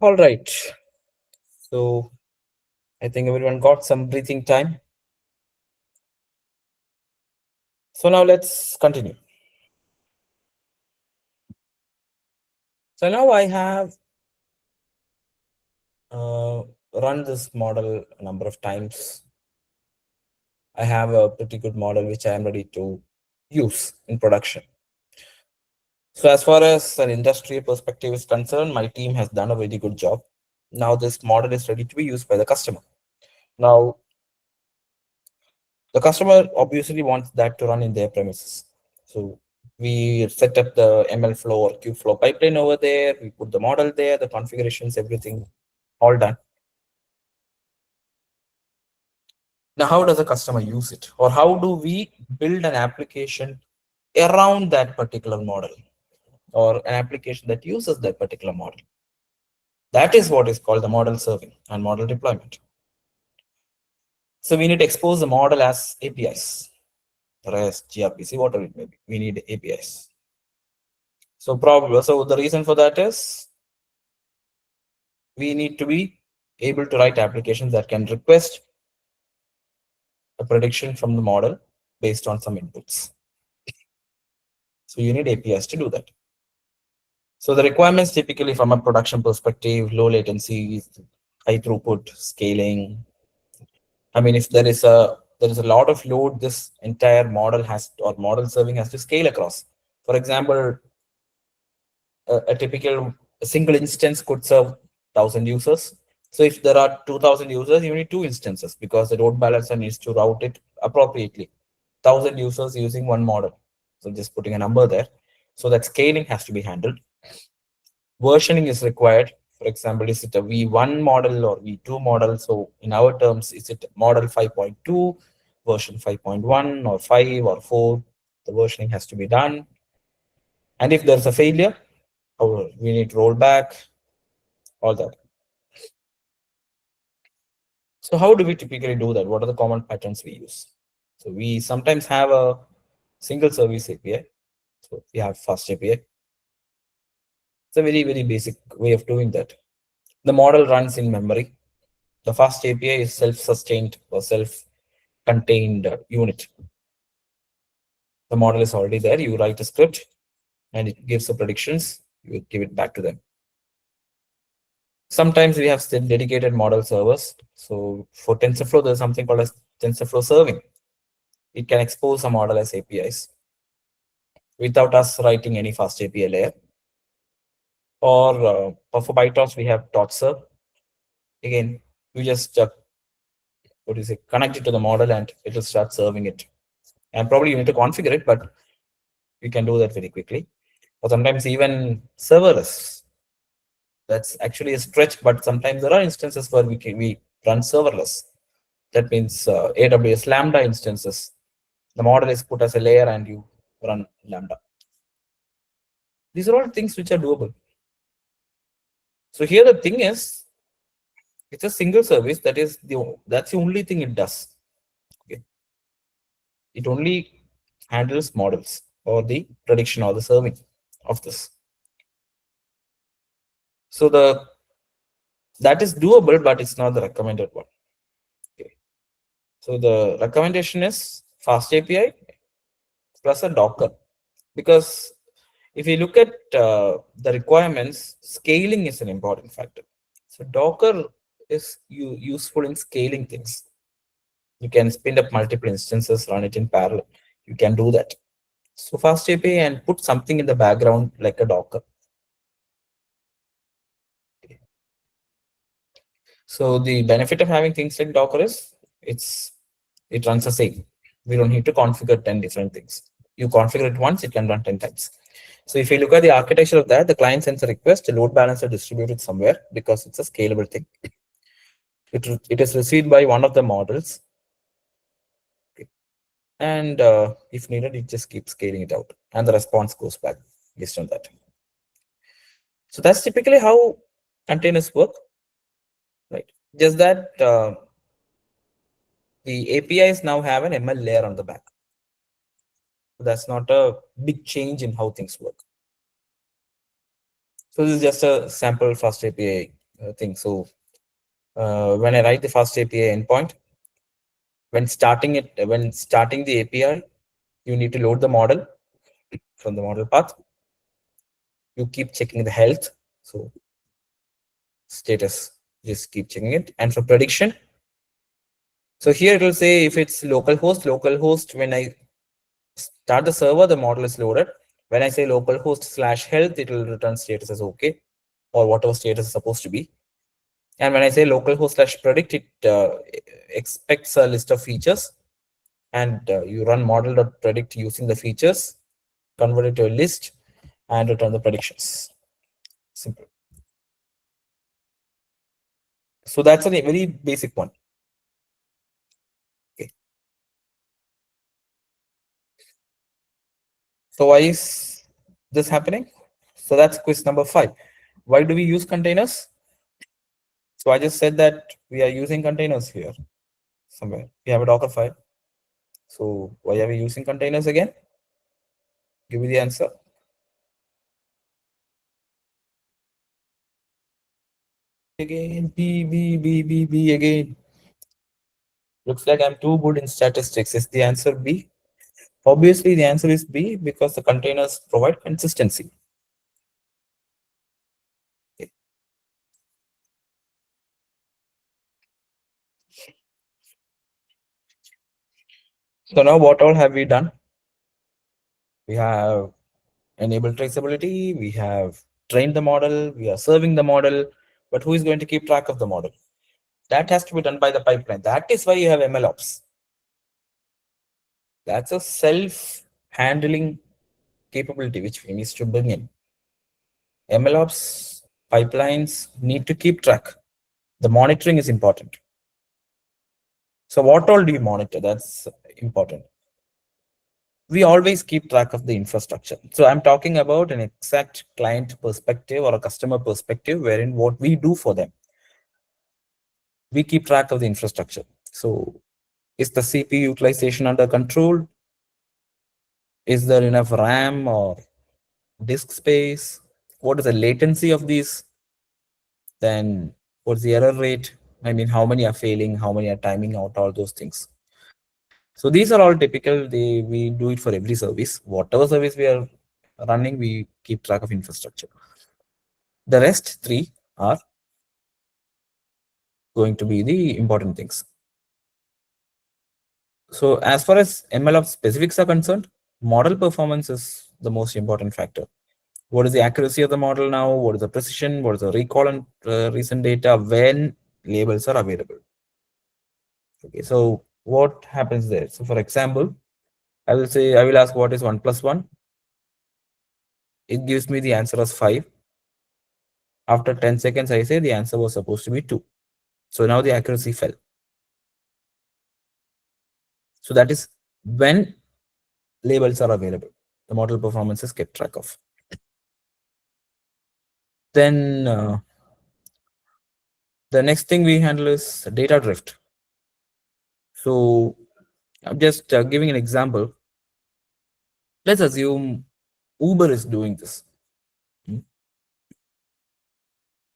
All right. So I think everyone got some breathing time. So now let's continue. So now I have run this model a number of times. I have a pretty good model which I am ready to use in production. So as far as an industry perspective is concerned, my team has done a very good job. Now this model is ready to be used by the customer. Now the customer obviously wants that to run in their premises. So we set up the ML flow or Kubeflow pipeline over there. We put the model there, the configurations, everything all done. Now, how does a customer use it? Or how do we build an application around that particular model or an application that uses that particular model? That is what is called the model serving and model deployment. So we need to expose the model as APIs, REST, gRPC, whatever it may be. We need APIs. So the reason for that is we need to be able to write applications that can request a prediction from the model based on some inputs. So you need APIs to do that. So the requirements typically from a production perspective, low latency, high throughput, scaling. I mean, if there is a lot of load, this entire model has or model serving has to scale across. For example, a typical single instance could serve 1,000 users. So if there are 2,000 users, you need two instances because the load balancer needs to route it appropriately. 1,000 users using one model. So just putting a number there. So that scaling has to be handled. Versioning is required. For example, is it a V1 model or V2 model? So in our terms, is it model 5.2, version 5.1 or 5 or 4? The versioning has to be done. And if there's a failure, we need rollback, all that. So how do we typically do that? What are the common patterns we use? So we sometimes have a single service API. So we have fast API. It's a very, very basic way of doing that. The model runs in memory. The fast API is self-sustained or self-contained unit. The model is already there. You write a script and it gives the predictions. You give it back to them. Sometimes we have still dedicated model servers. So for TensorFlow, there's something called as TensorFlow serving. It can expose a model as APIs without us writing any fast API layer. Or for PyTorch, we have TorchServe. Again, you just connect it to the model and it will start serving it. And probably you need to configure it, but you can do that very quickly. Or sometimes even serverless. That's actually a stretch, but sometimes there are instances where we run serverless. That means AWS Lambda instances. The model is put as a layer and you run Lambda. These are all things which are doable. So here the thing is, it's a single service that's the only thing it does. Okay. It only handles models or the prediction or the serving of this. So that is doable, but it's not the recommended one. Okay. So the recommendation is fast API plus a Docker, because if you look at the requirements, scaling is an important factor. So Docker is useful in scaling things. You can spin up multiple instances, run it in parallel. You can do that. So fast API and put something in the background like a Docker. So the benefit of having things like Docker is it runs the same. We don't need to configure 10 different things. You configure it once, it can run 10 times. So if you look at the architecture of that, the client sends a request, the load balancer distributed somewhere because it's a scalable thing. It is received by one of the models. Okay. And if needed, it just keeps scaling it out. And the response goes back based on that. So that's typically how containers work. Right. Just that the APIs now have an ML layer on the back. That's not a big change in how things work. So this is just a sample fast API thing. So when I write the fast API endpoint, when starting the API, you need to load the model from the model path. You keep checking the health. So status, just keep checking it. And for prediction, so here it will say if it's localhost, when I start the server, the model is loaded. When I say localhost/health, it will return status as okay, or whatever status is supposed to be. And when I say localhost/predict, it expects a list of features, and you run model.predict using the features, convert it to a list, and return the predictions. Simple. So that's a very basic one. Okay. So why is this happening? So that's quiz number 5. Why do we use containers? So I just said that we are using containers here somewhere. We have a Docker file. So why are we using containers again? Give me the answer. Again, B again. Looks like I'm too good in statistics. Is the answer B? Obviously, the answer is B because the containers provide consistency. Okay. So now what all have we done? We have enabled traceability, we have trained the model, we are serving the model, but who is going to keep track of the model? That has to be done by the pipeline. That is why you have MLOps. That's a self-handling capability which we need to bring in. MLOps pipelines need to keep track. The monitoring is important. So what all do you monitor? That's important. We always keep track of the infrastructure. So I'm talking about an exact client perspective or a customer perspective, wherein what we do for them, we keep track of the infrastructure. So is the CPU utilization under control? Is there enough RAM or disk space? What is the latency of these? Then what's the error rate? I mean, how many are failing? How many are timing out? All those things. So these are all typical. We do it for every service. Whatever service we are running, we keep track of infrastructure. The rest three are going to be the important things. So as far as MLOps specifics are concerned, model performance is the most important factor. What is the accuracy of the model now? What is the precision? What is the recall and recent data when labels are available? Okay, so what happens there? So for example, I will ask what is 1 plus 1? It gives me the answer as 5. After 10 seconds, I say the answer was supposed to be 2. So now the accuracy fell. So that is when labels are available. The model performance is kept track of. Then the next thing we handle is data drift. So I'm just giving an example. Let's assume Uber is doing this. Hmm.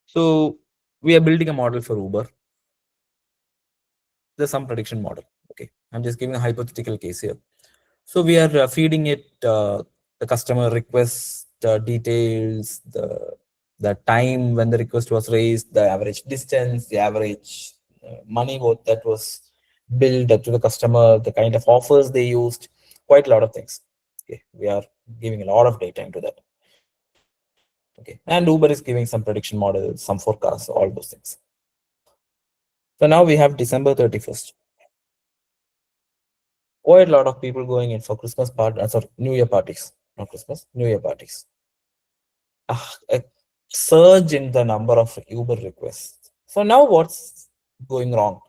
So we are building a model for Uber. There's some prediction model. Okay, I'm just giving a hypothetical case here. So we are feeding it the customer request details, the time when the request was raised, the average distance, the average money what that was billed to the customer, the kind of offers they used, quite a lot of things. Okay, we are giving a lot of data into that. Okay, and Uber is giving some prediction models, some forecasts, all those things. So now we have December 31st. Quite a lot of people going in for Christmas parties, sorry, New Year parties, not Christmas, New Year parties. A surge in the number of Uber requests. So now what's going wrong?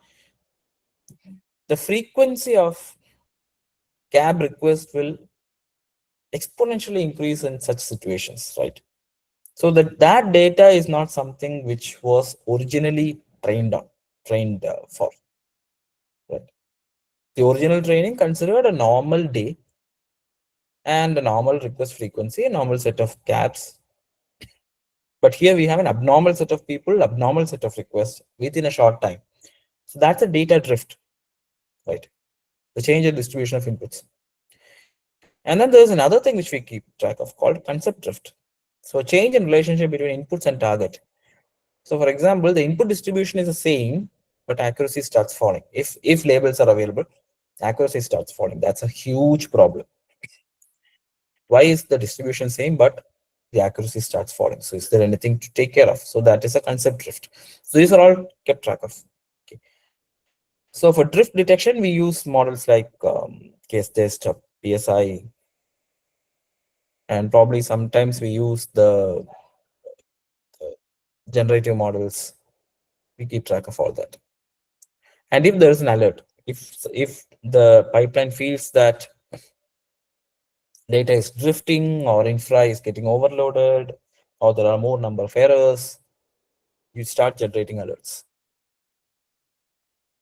The frequency of cab requests will exponentially increase in such situations, right? So that data is not something which was originally trained for, right? The original training considered a normal day and a normal request frequency, a normal set of cabs. But here we have an abnormal set of people, abnormal set of requests within a short time. So that's a data drift, right? The change in distribution of inputs. And then there's another thing which we keep track of called concept drift. So change in relationship between inputs and target. So for example, the input distribution is the same, but accuracy starts falling. If labels are available, accuracy starts falling. That's a huge problem. Why is the distribution same, but the accuracy starts falling? So is there anything to take care of? So that is a concept drift. So these are all kept track of. Okay. So for drift detection, we use models like case test, PSI, and probably sometimes we use the generative models. We keep track of all that. And if there is an alert, if the pipeline feels that data is drifting or infra is getting overloaded or there are more number of errors, you start generating alerts.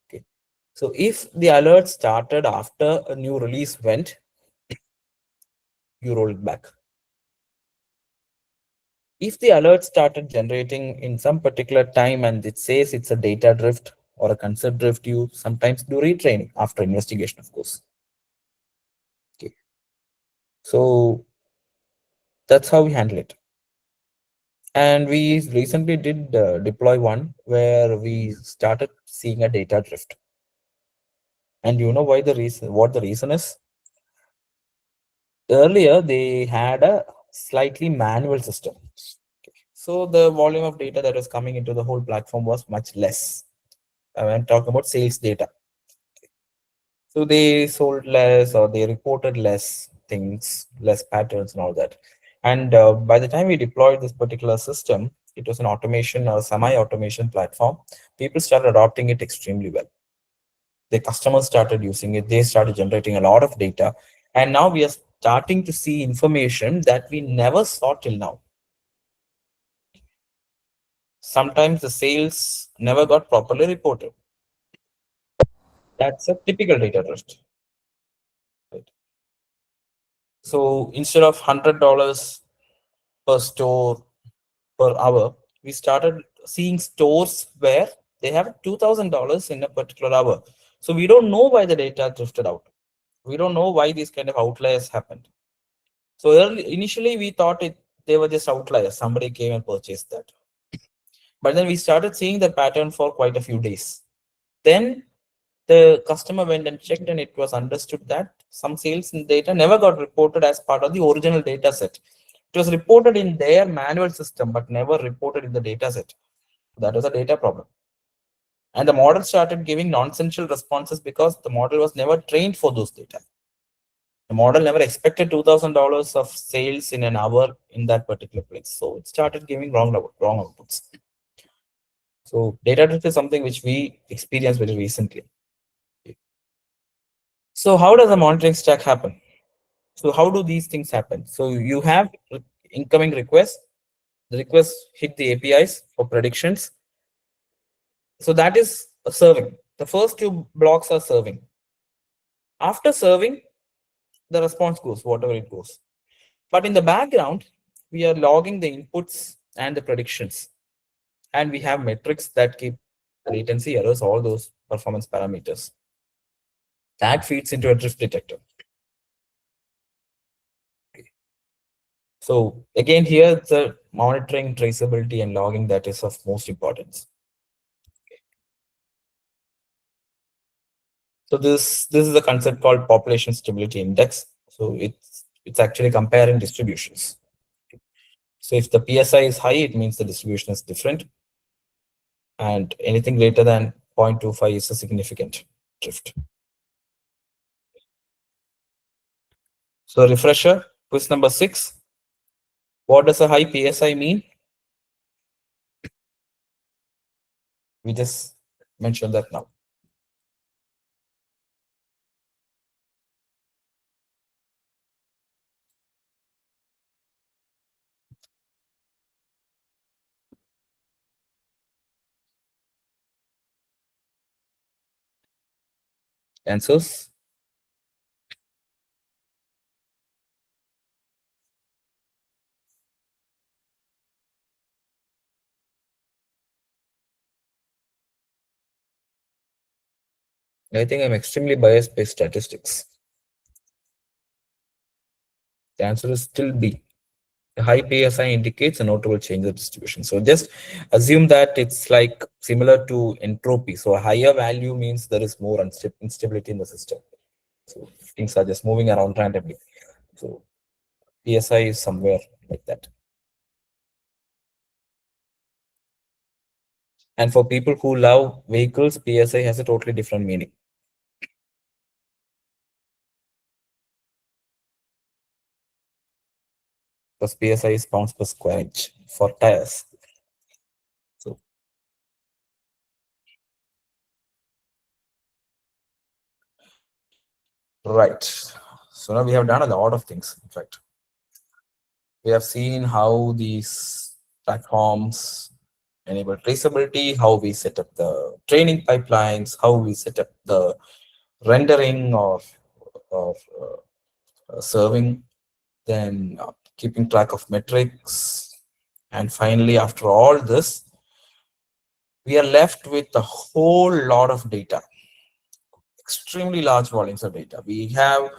Okay. So if the alert started after a new release went, you roll it back. If the alert started generating in some particular time and it says it's a data drift or a concept drift, you sometimes do retraining after investigation, of course. Okay. So that's how we handle it. And we recently did deploy one where we started seeing a data drift. And you know why the reason? What the reason is? Earlier, they had a slightly manual system. So the volume of data that was coming into the whole platform was much less. I'm talking about sales data. So they sold less or they reported less things, less patterns and all that. And by the time we deployed this particular system, it was an automation or semi-automation platform. People started adopting it extremely well. The customers started using it. They started generating a lot of data. And now we are starting to see information that we never saw till now. Sometimes the sales never got properly reported. That's a typical data drift. Right? So instead of $100 per store per hour, we started seeing stores where they have $2,000 in a particular hour. So we don't know why the data drifted out. We don't know why these kind of outliers happened. So initially we thought they were just outliers. Somebody came and purchased that. But then we started seeing the pattern for quite a few days. Then the customer went and checked and it was understood that some sales data never got reported as part of the original data set. It was reported in their manual system, but never reported in the data set. That was a data problem. And the model started giving nonsensical responses because the model was never trained for those data. The model never expected $2,000 of sales in an hour in that particular place. So it started giving wrong outputs. So data drift is something which we experienced very recently. So how does a monitoring stack happen? So how do these things happen? So you have incoming requests. The requests hit the APIs for predictions. So that is a serving. The first two blocks are serving. After serving, the response goes, whatever it goes. But in the background, we are logging the inputs and the predictions. And we have metrics that keep latency, errors, all those performance parameters. That feeds into a drift detector. So again, here the monitoring, traceability, and logging that is of most importance. So this is a concept called population stability index. So it's actually comparing distributions. So if the PSI is high, it means the distribution is different. And anything greater than 0.25 is a significant drift. So refresher, quiz number 6. What does a high PSI mean? We just mentioned that now. Answers? I think I'm extremely biased by statistics. The answer is still B. The high PSI indicates a notable change in distribution. So just assume that it's like similar to entropy. So a higher value means there is more instability in the system. So things are just moving around randomly. So PSI is somewhere like that. And for people who love vehicles, PSI has a totally different meaning. Because PSI is pounds per square inch for tires. So, right. So now we have done a lot of things. In fact, we have seen how these platforms enable traceability, how we set up the training pipelines, how we set up the rendering of serving, then keeping track of metrics. And finally, after all this, we are left with a whole lot of data, extremely large volumes of data. We have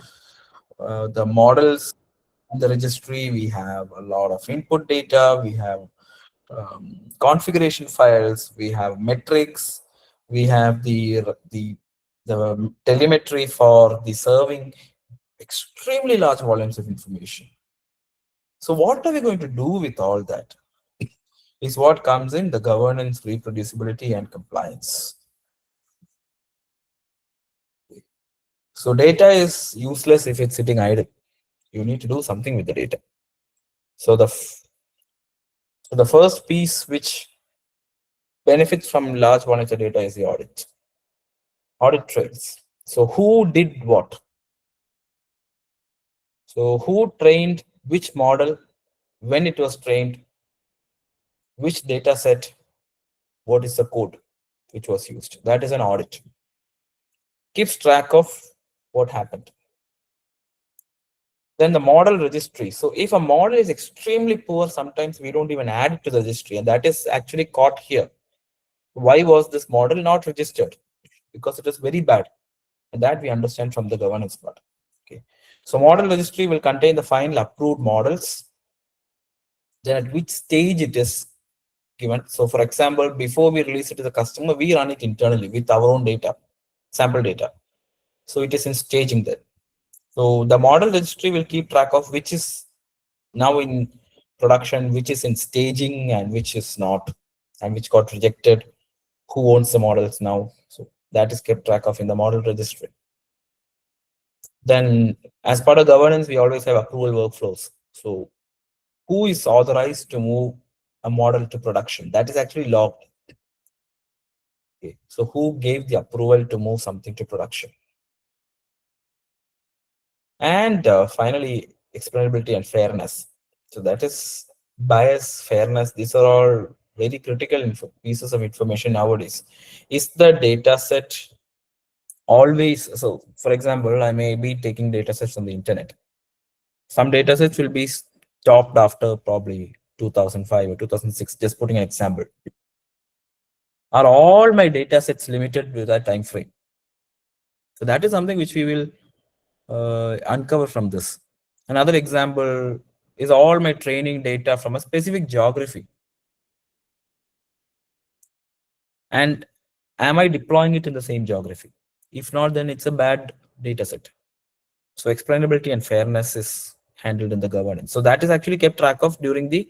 the models in the registry, we have a lot of input data, we have configuration files, we have metrics, we have the telemetry for the serving, extremely large volumes of information. So what are we going to do with all that? Is what comes in the governance, reproducibility, and compliance. So data is useless if it's sitting idle. You need to do something with the data. So the first piece which benefits from large volumes of data is the audit trails. So who did what? So who trained which model, when it was trained, which data set, what is the code which was used? That is an audit. Keeps track of what happened. Then the model registry. So if a model is extremely poor, sometimes we don't even add it to the registry, and that is actually caught here. Why was this model not registered? Because it is very bad, and that we understand from the governance part. Okay. So model registry will contain the final approved models, then at which stage it is given. So for example, before we release it to the customer, we run it internally with our own data, sample data. So it is in staging there. So the model registry will keep track of which is now in production, which is in staging, and which is not, and which got rejected, who owns the models now. So that is kept track of in the model registry. Then as part of governance, we always have approval workflows. So who is authorized to move a model to production? That is actually logged. Okay. So who gave the approval to move something to production? And finally, explainability and fairness. So that is bias, fairness. These are all very critical pieces of information nowadays. Is the data set always, so for example, I may be taking data sets from the internet. Some data sets will be stopped after probably 2005 or 2006, just putting an example. Are all my data sets limited to that time frame? So that is something which we will uncover from this. Another example is all my training data from a specific geography. And am I deploying it in the same geography? If not, then it's a bad data set. So explainability and fairness is handled in the governance. So that is actually kept track of during the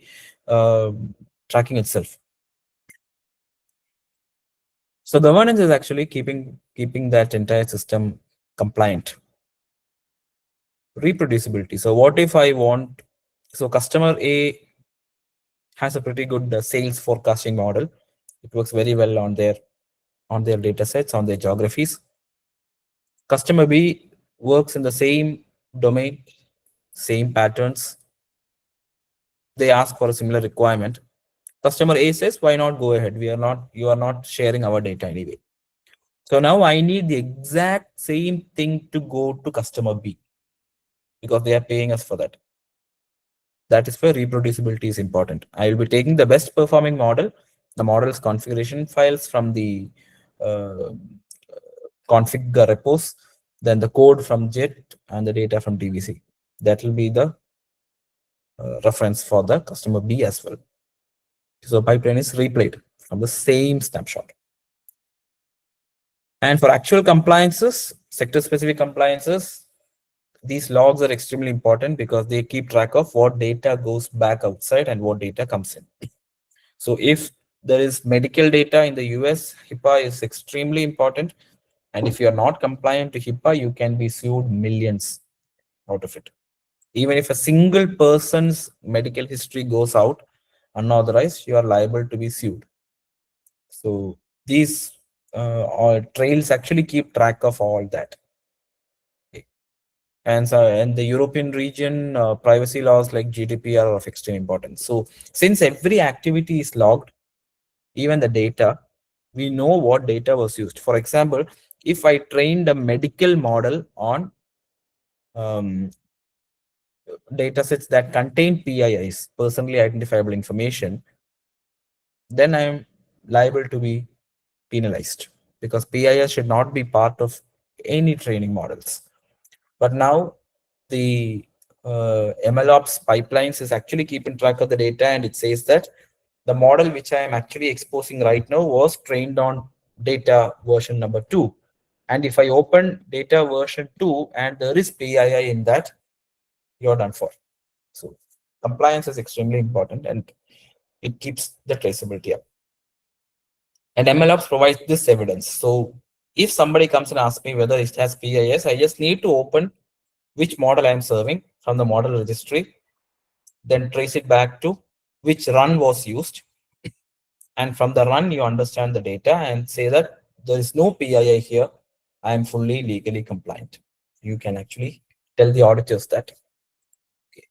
tracking itself. So governance is actually keeping that entire system compliant. Reproducibility. So what if I want, so customer A has a pretty good sales forecasting model. It works very well on their data sets, on their geographies. Customer B works in the same domain, same patterns. They ask for a similar requirement. Customer A says, why not go ahead? You are not sharing our data anyway. So now I need the exact same thing to go to customer B because they are paying us for that. That is where reproducibility is important. I will be taking the best performing model, the model's configuration files from the config repos, then the code from JIT and the data from DVC. That will be the reference for the customer B as well. So pipeline is replayed from the same snapshot. And for actual compliances, sector-specific compliances, these logs are extremely important because they keep track of what data goes back outside and what data comes in. So if there is medical data in the US, HIPAA is extremely important. And if you are not compliant to HIPAA, you can be sued millions out of it. Even if a single person's medical history goes out unauthorized, you are liable to be sued. So these trails actually keep track of all that. And the European region, privacy laws like GDPR are of extreme importance. So since every activity is logged, even the data, we know what data was used. For example, if I trained a medical model on data sets that contain PIIs, personally identifiable information, then I'm liable to be penalized because PIIs should not be part of any training models. But now the MLOps pipelines is actually keeping track of the data, and it says that the model which I am actually exposing right now was trained on data version number 2. And if I open data version 2 and there is PII in that, you're done for. So compliance is extremely important and it keeps the traceability up. And MLOps provides this evidence. So if somebody comes and asks me whether it has PIS, I just need to open which model I'm serving from the model registry, then trace it back to which run was used. And from the run, you understand the data and say that there is no PII here. I am fully legally compliant. You can actually tell the auditors that. Okay.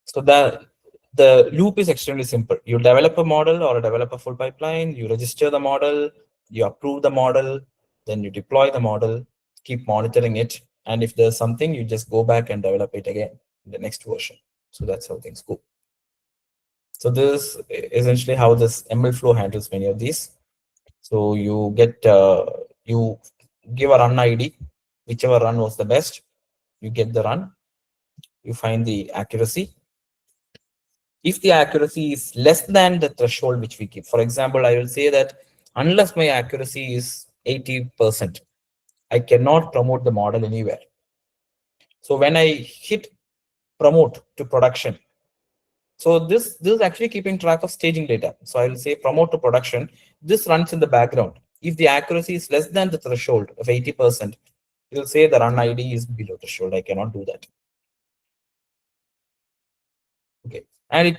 So the loop is extremely simple. You develop a model or develop a full pipeline, you register the model, you approve the model, then you deploy the model, keep monitoring it. And if there's something, you just go back and develop it again in the next version. So that's how things go. So this is essentially how this ML flow handles many of these. So you get, you give a run ID, whichever run was the best, you get the run, you find the accuracy. If the accuracy is less than the threshold which we keep, for example, I will say that unless my accuracy is 80%, I cannot promote the model anywhere. So when I hit promote to production, so this is actually keeping track of staging data. So I will say promote to production. This runs in the background. If the accuracy is less than the threshold of 80%, it will say the run ID is below threshold. I cannot do that. Okay, and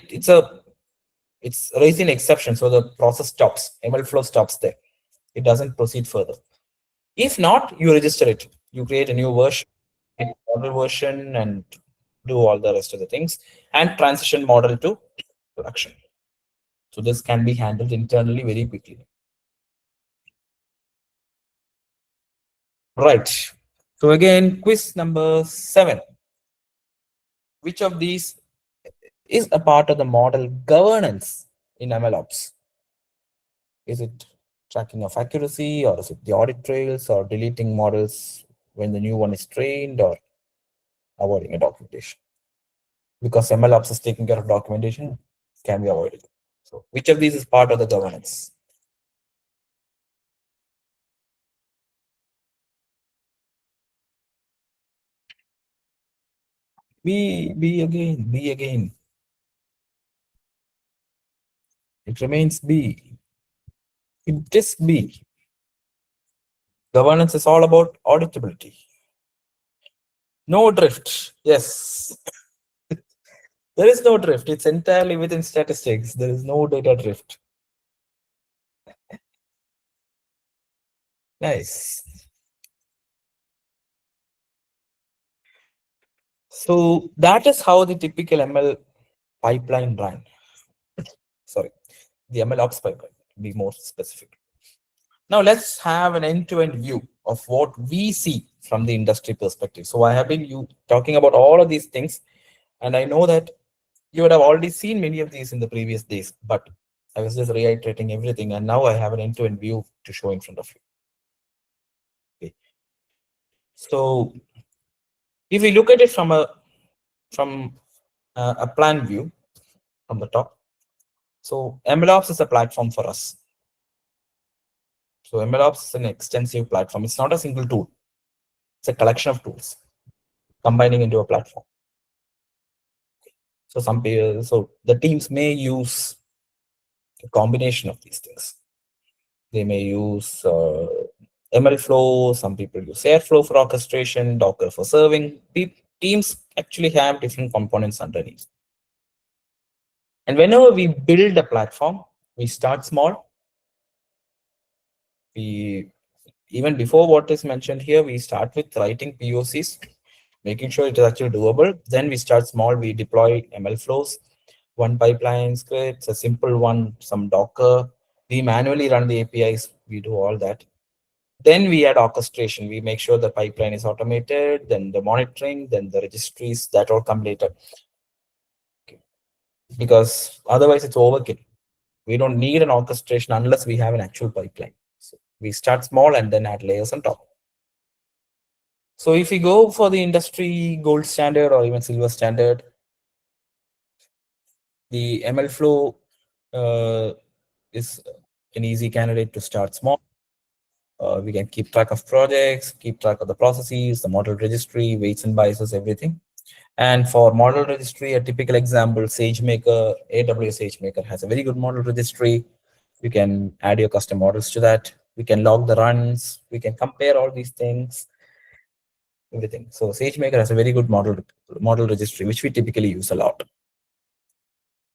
it's raising exception, so the process stops. ML flow stops there. It doesn't proceed further. If not, you register it. You create a new version, a model version, and do all the rest of the things, and transition model to production. So this can be handled internally very quickly. Right. So again, quiz number 7. Which of these is a part of the model governance in MLOps? Is it tracking of accuracy, or is it the audit trails, or deleting models when the new one is trained, or avoiding a documentation? Because MLOps is taking care of documentation, can be avoided. So which of these is part of the governance? B again, B again. It remains B. It is B. Governance is all about auditability. No drift. Yes. There is no drift. It's entirely within statistics. There is no data drift. Nice. So that is how the typical ML pipeline ran. Sorry, the MLOps pipeline, to be more specific. Now let's have an end-to-end view of what we see from the industry perspective. So I have been talking about all of these things, and I know that you would have already seen many of these in the previous days, but I was just reiterating everything, and now I have an end-to-end view to show in front of you. Okay. So if we look at it from a plan view from the top, so MLOps is a platform for us. So MLOps is an extensive platform. It's not a single tool. It's a collection of tools. combining into a platform. So some people, so the teams may use a combination of these things. They may use MLflow, some people use Airflow for orchestration, Docker for serving. Teams actually have different components underneath. And whenever we build a platform, we start small. We even before what is mentioned here, we start with writing POCs, making sure it is actually doable. Then we start small. We deploy ML flows, one pipeline scripts, a simple one, some Docker. We manually run the APIs. We do all that. Then we add orchestration. We make sure the pipeline is automated, then the monitoring, then the registries, that all come later. Okay. Because otherwise it's overkill. We don't need an orchestration unless we have an actual pipeline. So we start small and then add layers on top. So if we go for the industry gold standard or even silver standard, the ML flow is an easy candidate to start small. We can keep track of projects, keep track of the processes, the model registry, weights and biases, everything. And for model registry, a typical example, SageMaker, AWS SageMaker has a very good model registry. You can add your custom models to that. We can log the runs. We can compare all these things, everything. So SageMaker has a very good model registry, which we typically use a lot.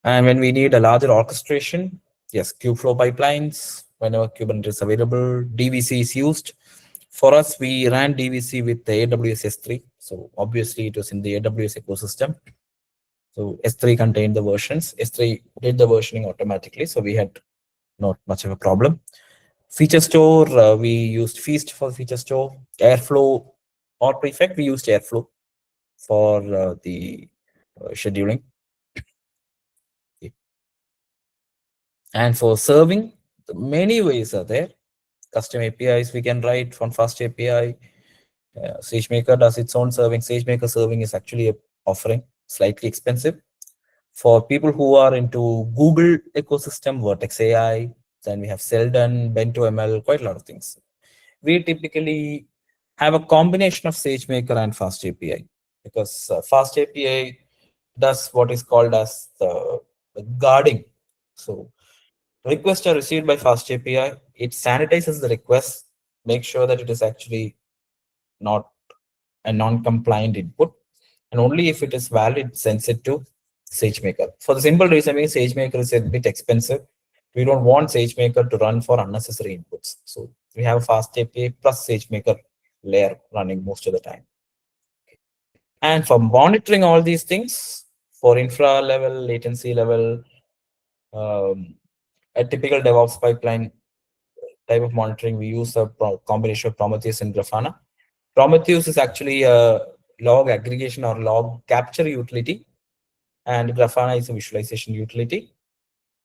And when we need a larger orchestration, yes, Kubeflow pipelines, whenever Kubernetes is available, DVC is used. For us, we ran DVC with the AWS S3. So obviously it was in the AWS ecosystem. So S3 contained the versions. S3 did the versioning automatically. So we had not much of a problem. Feature store, we used Feast for feature store. Airflow or Prefect, we used Airflow for the scheduling. And for serving, many ways are there. Custom APIs we can write from Fast API. SageMaker does its own serving. SageMaker serving is actually a offering, slightly expensive. For people who are into Google ecosystem, Vertex AI, then we have Seldon, Bento ML, quite a lot of things. We typically have a combination of SageMaker and Fast API because Fast API does what is called as the guarding. So requests are received by Fast API. It sanitizes the request, makes sure that it is actually not a non-compliant input, and only if it is valid, sends it to SageMaker. For the simple reason being, SageMaker is a bit expensive. We don't want SageMaker to run for unnecessary inputs. So we have a Fast API plus SageMaker layer running most of the time. And for monitoring all these things, for infra level, latency level, a typical DevOps pipeline type of monitoring, we use a combination of Prometheus and Grafana. Prometheus is actually a log aggregation or log capture utility, and Grafana is a visualization utility.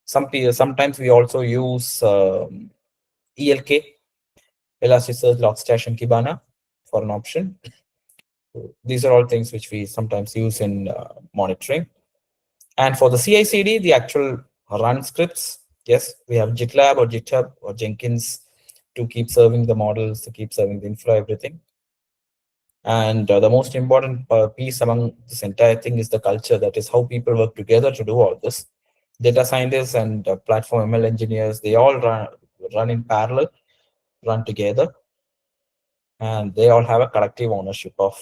Sometimes we also use ELK, Elasticsearch, Logstash, and Kibana for an option. So these are all things which we sometimes use in monitoring. And for the CI/CD, the actual run scripts, yes, we have GitLab or GitHub or Jenkins to keep serving the models, to keep serving the infra, everything. And the most important piece among this entire thing is the culture. That is how people work together to do all this. Data scientists and platform ML engineers, they all run in parallel, run together, and they all have a collective ownership of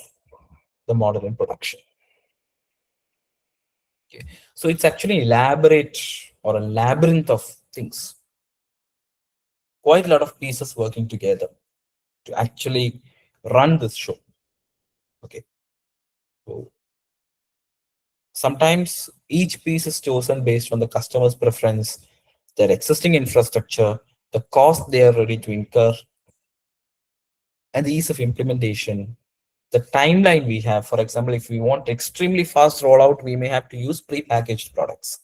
the model in production. Okay. So it's actually elaborate or a labyrinth of things. Quite a lot of pieces working together to actually run this show. Okay. So sometimes each piece is chosen based on the customer's preference, their existing infrastructure, the cost they are ready to incur, and the ease of implementation, the timeline we have. For example, if we want extremely fast rollout, we may have to use pre-packaged products.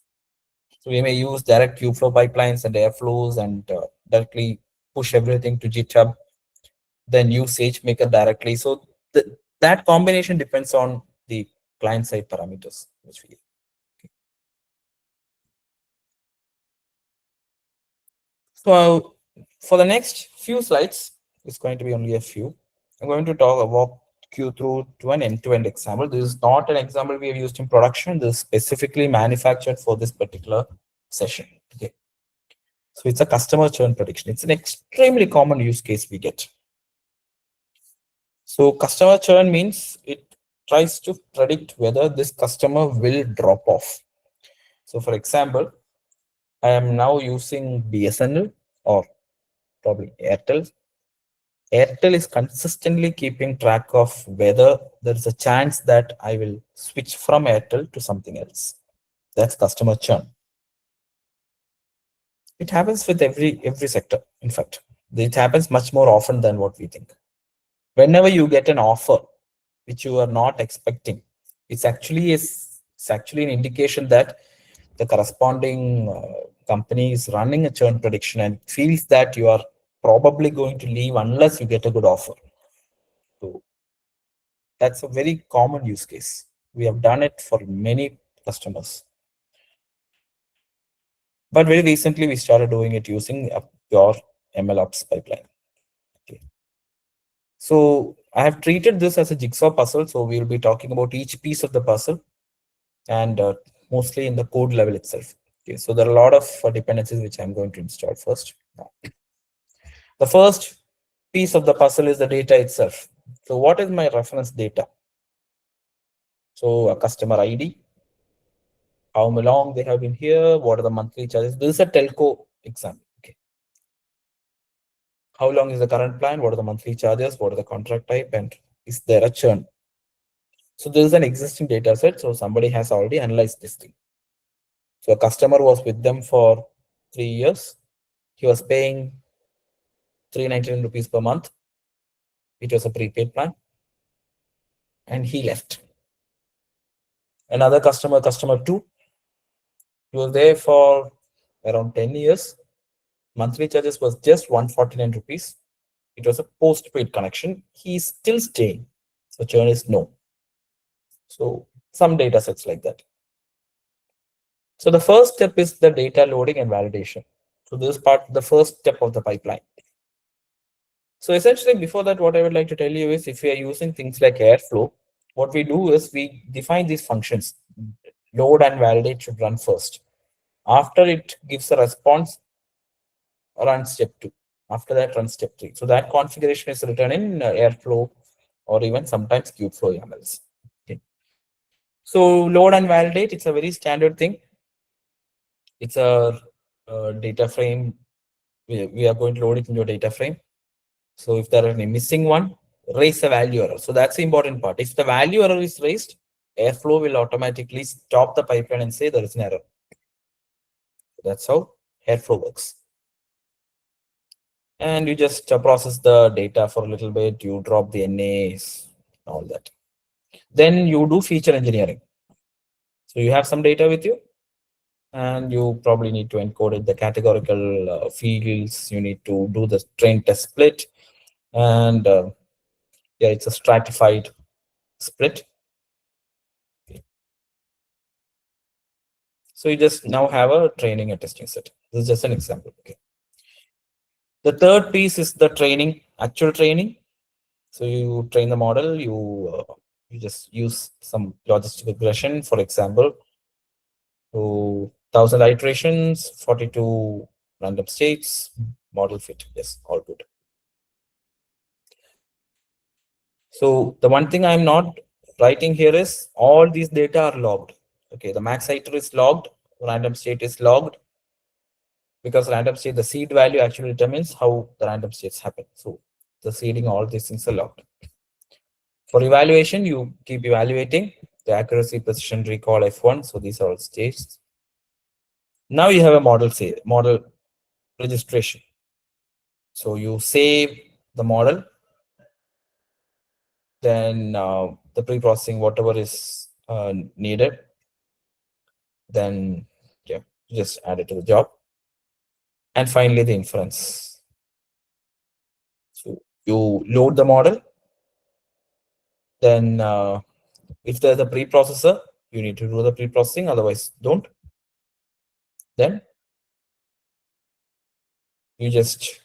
So we may use direct Kubeflow pipelines and Airflows and directly push everything to GitHub, then use SageMaker directly. So that combination depends on the client-side parameters, which we. So for the next few slides, it's going to be only a few. I'm going to talk about you through to an end-to-end example. This is not an example we have used in production. This is specifically manufactured for this particular session. Okay. So it's a customer churn prediction. It's an extremely common use case we get. So customer churn means it tries to predict whether this customer will drop off. So for example, I am now using BSNL or probably Airtel. Airtel is consistently keeping track of whether there is a chance that I will switch from Airtel to something else. That's customer churn. It happens with every sector. In fact, it happens much more often than what we think. Whenever you get an offer which you are not expecting, it's actually an indication that the corresponding company is running a churn prediction and feels that you are probably going to leave unless you get a good offer. So that's a very common use case. We have done it for many customers. But very recently, we started doing it using a pure MLOps pipeline. Okay. So I have treated this as a jigsaw puzzle. So we'll be talking about each piece of the puzzle and mostly in the code level itself. Okay. So there are a lot of dependencies which I'm going to install first. The first piece of the puzzle is the data itself. So what is my reference data? So a customer ID, how long they have been here, what are the monthly charges? This is a telco example. Okay. How long is the current plan? What are the monthly charges? What are the contract type? And is there a churn? So this is an existing data set. So somebody has already analyzed this thing. So a customer was with them for 3 years. He was paying 399 rupees per month. It was a prepaid plan. And he left. Another customer, customer 2, he was there for around 10 years. Monthly charges was just 149 rupees. It was a postpaid connection. He's still staying. So churn is no. So some data sets like that. So the first step is the data loading and validation. So this is the first step of the pipeline. So essentially before that, what I would like to tell you is if we are using things like Airflow, what we do is we define these functions. Load and validate should run first. After it gives a response, run step 2. After that, run step 3. So that configuration is written in Airflow or even sometimes Kubeflow YAMLs. Okay. So load and validate, it's a very standard thing. It's a data frame. We are going to load it in your data frame. So if there are any missing one, raise a value error. So that's the important part. If the value error is raised, Airflow will automatically stop the pipeline and say there is an error. That's how Airflow works. And you just process the data for a little bit. You drop the NAs, all that. Then you do feature engineering. So you have some data with you, and you probably need to encode it, the categorical fields. You need to do the train test split. And yeah, it's a stratified split. So you just now have a training and testing set. This is just an example. Okay. The third piece is the training, actual training. So you train the model, you just use some logistic regression, for example, to 1,000 iterations, 42 random states, model fit. Yes, all good. So the one thing I'm not writing here is all these data are logged. Okay, the max iter is logged, random state is logged, because random state, the seed value actually determines how the random states happen. So the seeding, all these things are logged. For evaluation, you keep evaluating the accuracy, precision, recall, F1. So these are all states. Now you have a model registration. So you save the model, then the pre-processing, whatever is needed, then yeah, just add it to the job. And finally, the inference. So you load the model. Then if there's a preprocessor, you need to do the pre-processing, otherwise don't. Then you just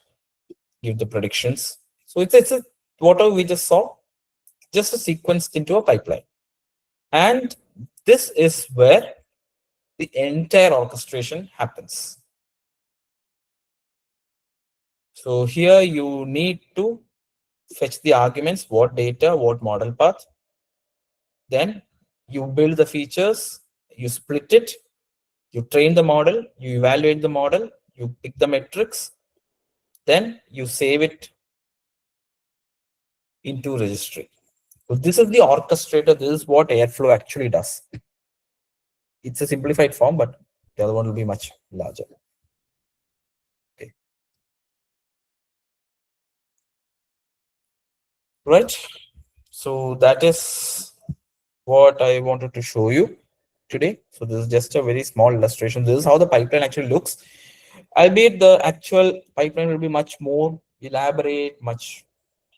give the predictions. So it's whatever we just saw, just sequenced into a pipeline. And this is where the entire orchestration happens. So here you need to fetch the arguments, what data, what model path. Then you build the features, you split it, you train the model, you evaluate the model, you pick the metrics, then you save it into registry. So this is the orchestrator. This is what Airflow actually does. It's a simplified form, but the other one will be much larger. Okay. Right. So that is what I wanted to show you today. So this is just a very small illustration. This is how the pipeline actually looks. Albeit the actual pipeline will be much more elaborate, much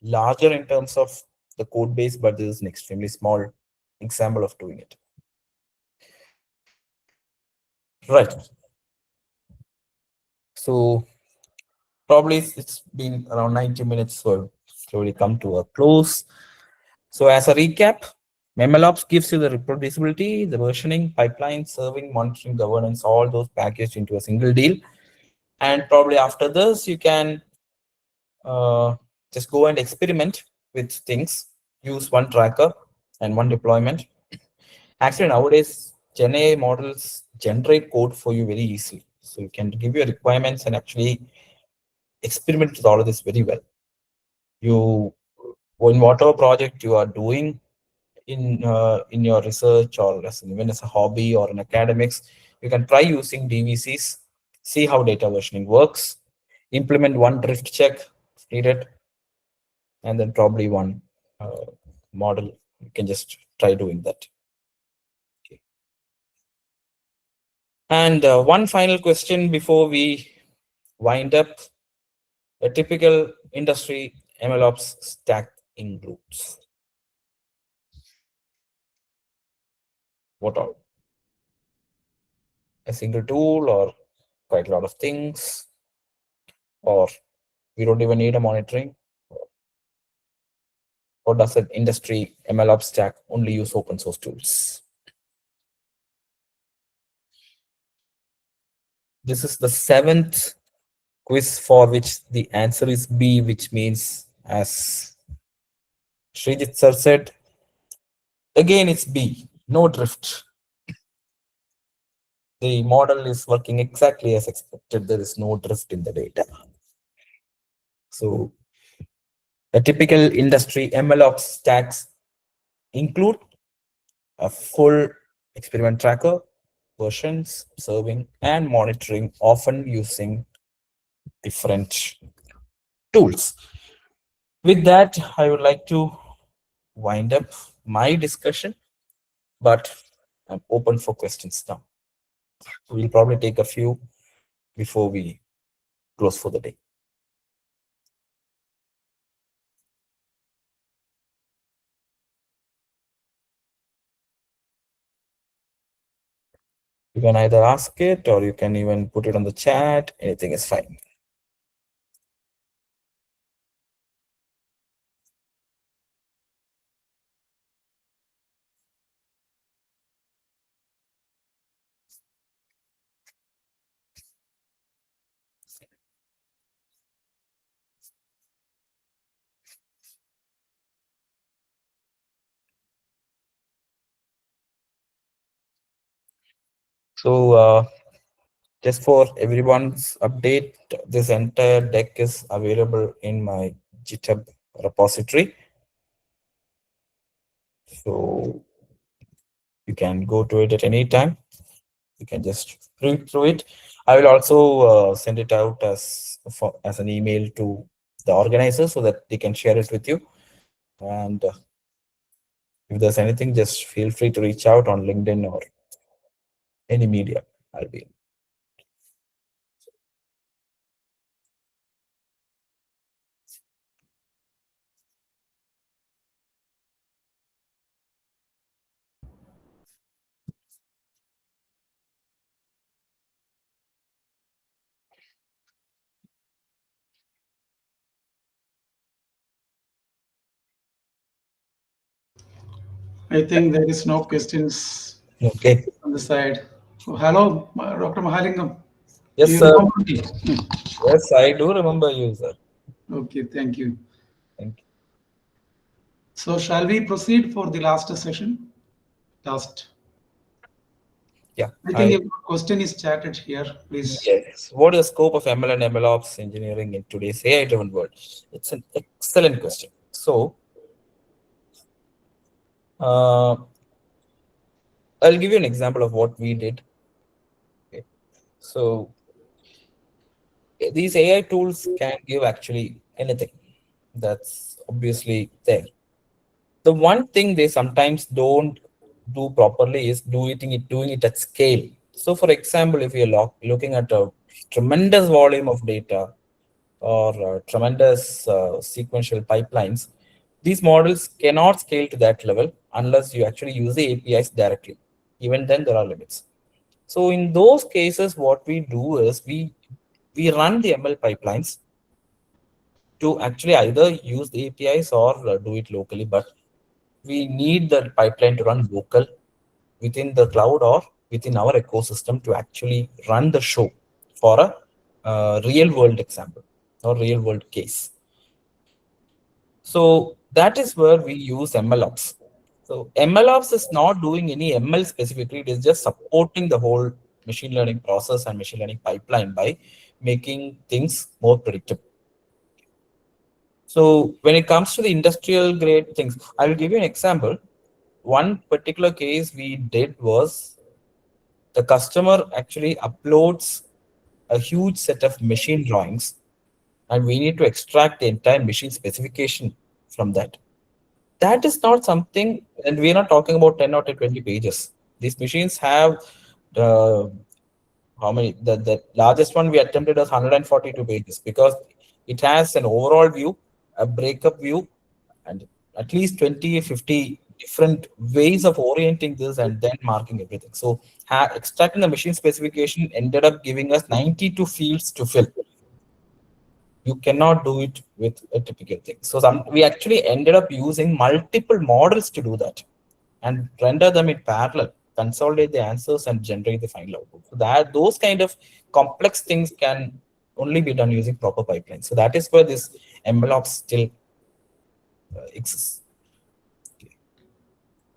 larger in terms of the code base, but this is an extremely small example of doing it. Right. So probably it's been around 90 minutes, so I'll slowly come to a close. So as a recap, MLOps gives you the reproducibility, the versioning, pipeline, serving, monitoring, governance, all those packaged into a single deal. And probably after this, you can just go and experiment with things, use one tracker and one deployment. Actually, nowadays, Gen AI models generate code for you very easily. So you can give your requirements and actually experiment with all of this very well. You, in whatever project you are doing in your research or even as a hobby or in academics, you can try using DVCs, see how data versioning works, implement one drift check if needed, and then probably one model. You can just try doing that. Okay. And one final question before we wind up. A typical industry MLOps stack includes what all? A single tool or quite a lot of things, or we don't even need a monitoring, or does an industry MLOps stack only use open source tools? This is the 7th quiz for which the answer is B, which means, as Srijit sir said, again it's B, no drift. The model is working exactly as expected. There is no drift in the data. So a typical industry MLOps stacks include a full experiment tracker, versions, serving, and monitoring, often using different tools. With that, I would like to wind up my discussion, but I'm open for questions now. We'll probably take a few before we close for the day. You can either ask it or you can even put it on the chat. Anything is fine. So just for everyone's update, this entire deck is available in my GitHub repository. So you can go to it at any time. You can just read through it. I will also send it out as an email to the organizer so that they can share it with you. And if there's anything, just feel free to reach out on LinkedIn or any media. I'll be. I think there is no questions Okay. on the side. So, hello, Dr. Mahalingam. Do Yes, you sir. remember me? Yes, I do remember you, sir. Okay, thank you. Thank you. So, shall we proceed for the last session? Last. Yeah. I think if question is chatted here, please. Yes. What is the scope of ML and MLOps engineering in today's AI-driven world? It's an excellent question. So, uh, I'll give you an example of what we did. Okay. So, these AI tools can give actually anything. That's obviously there. The one thing they sometimes don't do properly is doing it at scale. So, for example, if you're looking at a tremendous volume of data or tremendous sequential pipelines, these models cannot scale to that level unless you actually use the APIs directly. Even then, there are limits. So, in those cases, what we do is we run the ML pipelines to actually either use the APIs or do it locally, but we need the pipeline to run local within the cloud or within our ecosystem to actually run the show for a real world example or real world case. So that is where we use MLOps. So MLOps is not doing any ML specifically, it is just supporting the whole machine learning process and machine learning pipeline by making things more predictable. So when it comes to the industrial grade things, I will give you an example. One particular case we did was the customer actually uploads a huge set of machine drawings and we need to extract the entire machine specification from that. That is not something, and we're not talking about 10 or 20 pages. These machines have uh, how many? The largest one we attempted was 142 pages because it has an overall view, a breakup view, and at least 20, 50 different ways of orienting this and then marking everything. So extracting the machine specification ended up giving us 92 fields to fill. You cannot do it with a typical thing. So we actually ended up using multiple models to do that and render them in parallel, consolidate the answers and generate the final output. So that those kind of complex things can only be done using proper pipelines. So that is where this MLOps still exists.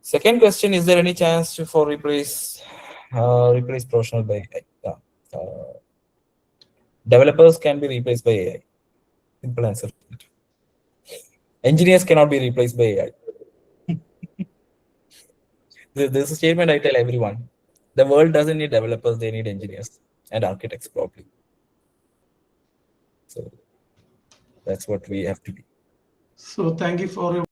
Second question: is there any chance for replace professional by AI? Yeah. Developers can be replaced by AI. Simple answer. Engineers cannot be replaced by AI. This is a statement I tell everyone. The world doesn't need developers; they need engineers and architects probably. So that's what we have to be. So, thank you for your